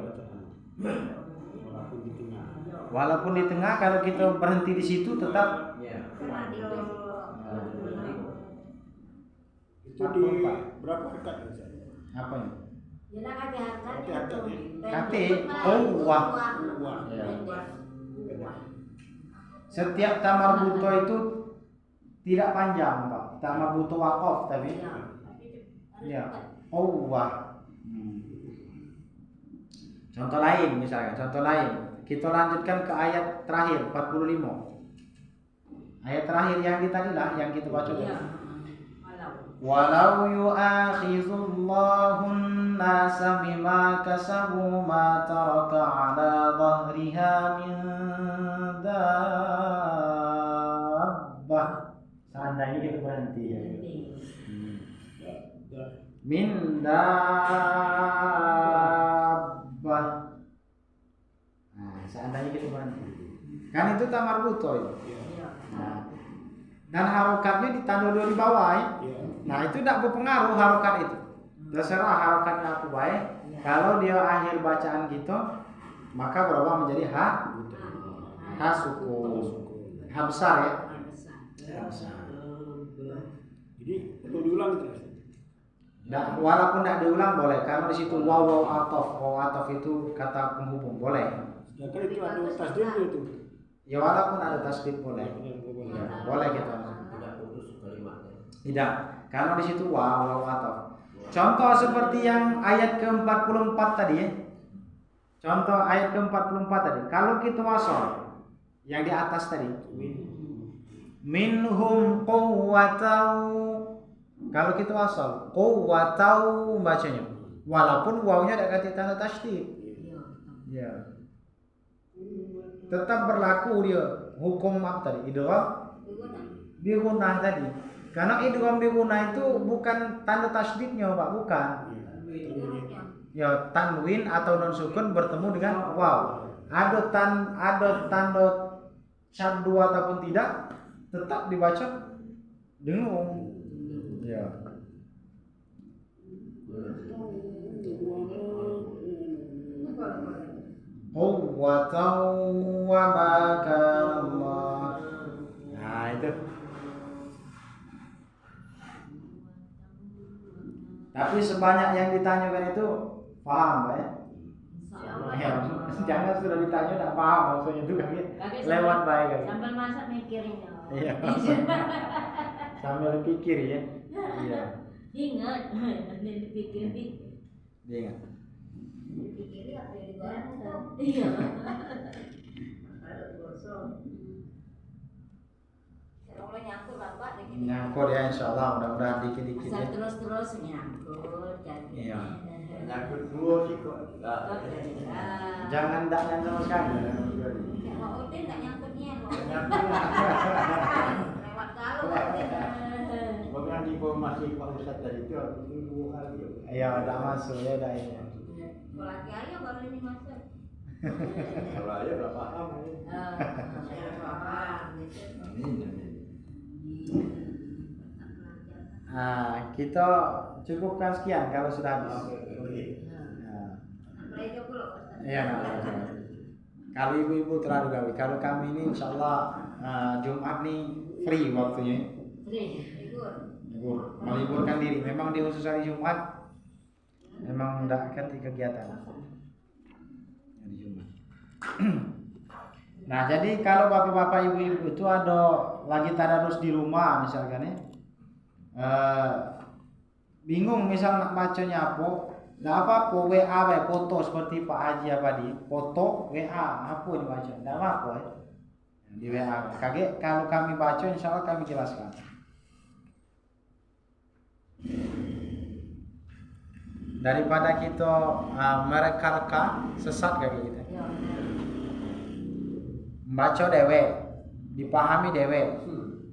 Walaupun di tengah. Walaupun di tengah, kalau kita berhenti di situ tetap Itu di berapa rekat Ustaz? apa ini? Jelas ada harganya tuh. Kate, quwwah. Wah. Ya. Setiap tamar buto itu tidak panjang Pak. Tamar buto wakaf tapi ya, quwwah. Contoh lain misalkan, contoh lain. Kita lanjutkan ke ayat terakhir 45. Ayat terakhir yang tadi lah yang kita baca tadi. Walau yu'akhidhullahu an-nasa bima kasabu ma taraka 'ala dhahriha min dabbah. Seandainya kita berhenti ya. Min dabbah. Nah, seandainya kita berhenti. Kan itu tamar buto itu. Nah, dan harokatnya ditanda dulu di bawah ya. Nah itu tidak berpengaruh harokat itu. Terserah harokatnya apa baik. Kalau dia akhir bacaan kita, maka berubah menjadi ha sukun. Ha besar ya. Ha besar. Jadi perlu diulang itu. Walaupun tidak diulang boleh. Karena di situ waw atof itu kata penghubung boleh. Sedangkan itu ada tasdidnya itu. Ya walaupun ada tasdid boleh. Ya, boleh kita. tidak putus kalimatnya. Tidak. Karena di situ waw atof. Contoh seperti yang ayat ke-44 tadi ya. Contoh ayat ke-44 tadi. Kalau kita wasol yang di atas tadi. Minhum quwwatau. Kalau kita wasol quwwatau bacanya. Walaupun wawnya ada kata tanda tasydid. Ya. Tetap berlaku dia hukum apa tadi? Idgham bi gunnah tadi. Karena idgham bi gunnah itu bukan tanda tasydidnya, Pak, bukan. Ya, tanwin atau non sukun bertemu dengan waw. Ada tanda syaddu ataupun tidak, tetap dibaca dengung. Ya. Quwwatan wa ma kana Allah. Nah, itu. Tapi sebanyak yang ditanyakan itu paham, Pak ya? Ya, jangan sudah ditanya tidak paham maksudnya itu kan lewat baik kan. Sambil masak mikirin ya. Iya. Sambil pikir ya. Iya. Ingat, dipikir. Ingat. Dipikiri apa yang digoreng tuh. Iya. Ada gosong. Kalau nyangkut bapak dikit. Nyangkut ya insyaallah, mudah-mudahan dikit-dikit Asal ya. terus nyangkut jadi. Iya. Nyangkut dua sih kok. Jangan ndaknya sama sekali. Ya Pak Udin nggak nyangkutnya, Pak Udin. Nyangkut. Lewat kalau Pak Udin. Bukan di bawah masih Pak Ustadz tadi itu aku dulu 2 kali. Iya, udah masuk ya udah ini. Kalau lagi ayo baru ini masuk. Kalau aja udah paham ya. Saya paham. Amin amin. Nah, kita cukupkan sekian kalau sudah habis. Nah, Belajar pula Ustaz. iya, nah, kalau ibu-ibu terlalu gawe, kalau kami ini insyaallah Jumat nih free waktunya. Libur, meliburkan diri. Memang di khusus hari Jumat memang tidak akan di kegiatan hari Jumat. Nah, jadi kalau bapak-bapak ibu-ibu itu ada lagi tadarus di rumah misalkan ya, bingung misal nak bacanya apa, nggak apa-apa WA foto seperti Pak Haji Abadi, foto WA apa dibaca, nggak apa-apa ya. Di WA. Kaget kalau kami baca insya Allah kami jelaskan. Daripada kita mereka sesat kayak gitu. Membaca dewe, dipahami dewe.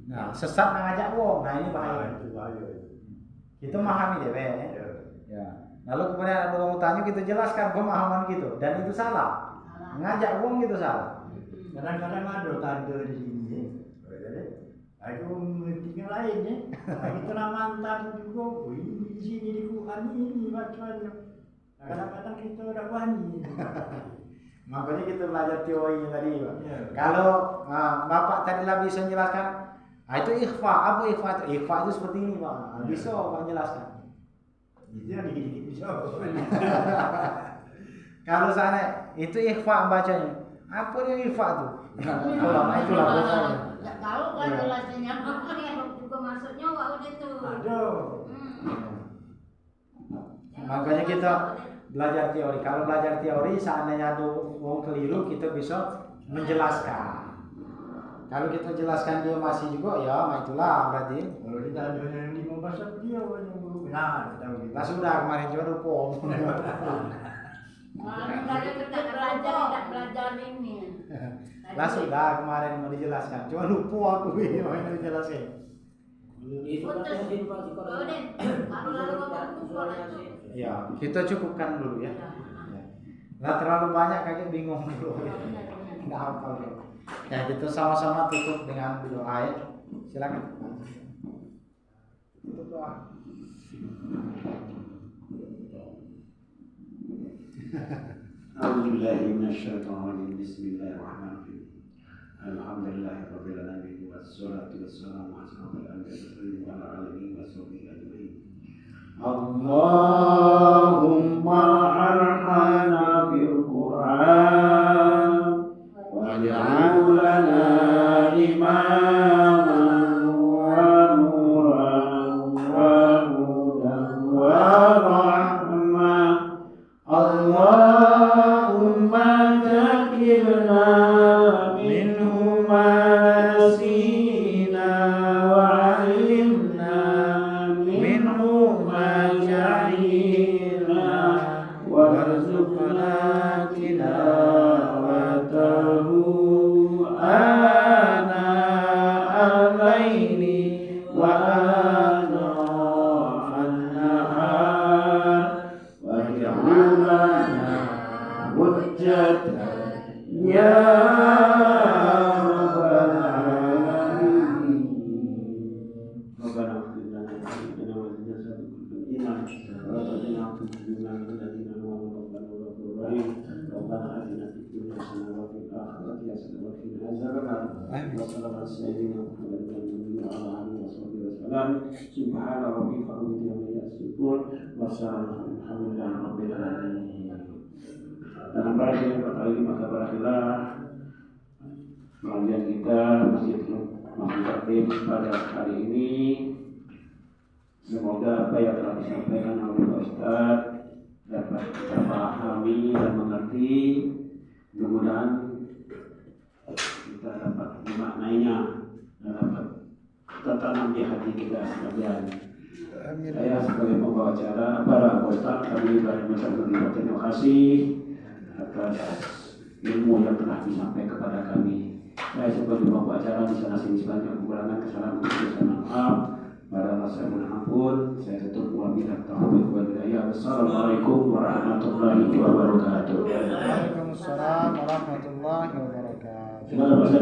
Nah, sesat ngajak wong. Nah, ini bahaya. Itu bahaya. Kita memahami dewe ya. Ya. Lalu kemudian ada orang tanya kita jelaskan pemahaman gitu dan itu salah. Ngajak wong itu salah. Kadang-kadang ada tanda di sini. Aku tinggal lain ya. Kita nak mantan juga. Ini di sini di Quran ini bacaan. Kadang-kadang kita udah wani. Makanya kita belajar teorinya tadi, Pak. Ya. Kalau Bapak tadi lah bisa menjelaskan, itu ikhfa. Apa ikhfa itu? Ikhfa itu seperti ini, Pak. Bisa Pak menjelaskan. Itu yang dikit-dikit bisa. Kalau sana itu ikhfa bacanya. Apa dia ikhfa itu? Itulah pokoknya. Enggak tahu kan Iya. jelasnya. Ini juga masuknya Pak Udin tuh. Aduh. Makanya kita belajar teori. Kalau belajar teori, seandainya ada orang keliru, kita bisa menjelaskan. Kalau kita jelaskan dia masih juga, ya itulah berarti. Kalau kita ada yang 15 dia yang belum benar. Lah sudah kemarin juga lupa. Dari kita tidak belajar ini. Lah sudah kemarin mau dijelaskan. Cuma lupa aku ini mau dijelaskan. Itu kan yang di Pak Pak Udin, kalau lalu ngomong kumpul itu. Ya, kita cukupkan dulu ya. Lah terlalu banyak kakek bingung dulu. Enggak hafal. Ya, kita sama-sama tutup dengan doa ya. Silakan. Tutup doa. أعوذ بالله من الشيطان الرجيم بسم الله الرحمن الرحيم الحمد لله رب العالمين والصلاة والسلام على أشرف الأنبياء وعلى آله وصحبه أجمعين اللهم ارحمنا بالقرآن واجعل لنا إماما ونورا وهدى ورحمة اللهم ذكرنا منه ما نسينا وعلمنا منه ما جهلنا وارزقنا تلاوته آناء الليل وآناء النهار واجعلنا حجة يا رب العالمين ربنا اغفر لنا ذنوبنا وذنوبنا إيمان وارزقنا حكمنا من الذين آمنوا ربنا غفور رحيم ربنا آتنا في الدنيا حسنة وفي الآخرة حسنة وقنا عذاب النار وصلى الله على سيدنا محمد وعلى آله وصحبه وسلم سبحان ربك رب العزة عما يصفون والسلام الحمد لله رب العالمين. Dan berakhir maka berakhirlah pengajian kita Masjid Taklim pada hari ini. Semoga apa yang telah disampaikan oleh Pak Ustaz dapat terpahami dan mengerti. Mudah-mudahan kita dapat memaknainya dan dapat tertanam di hati kita sekalian. Saya sebagai pembawa acara, para anggota kami mengucapkan terima kasih atas ilmu yang telah disampaikan kepada kami. Saya sebagai pembawa acara di sana sini sebanyak kekurangan kesalahan mohon maaf. Pada masa yang ampun, saya tutup wabillahi taufiq wal hidayah. Wassalamualaikum warahmatullahi wabarakatuh. Waalaikumsalam warahmatullahi wabarakatuh. Terima kasih.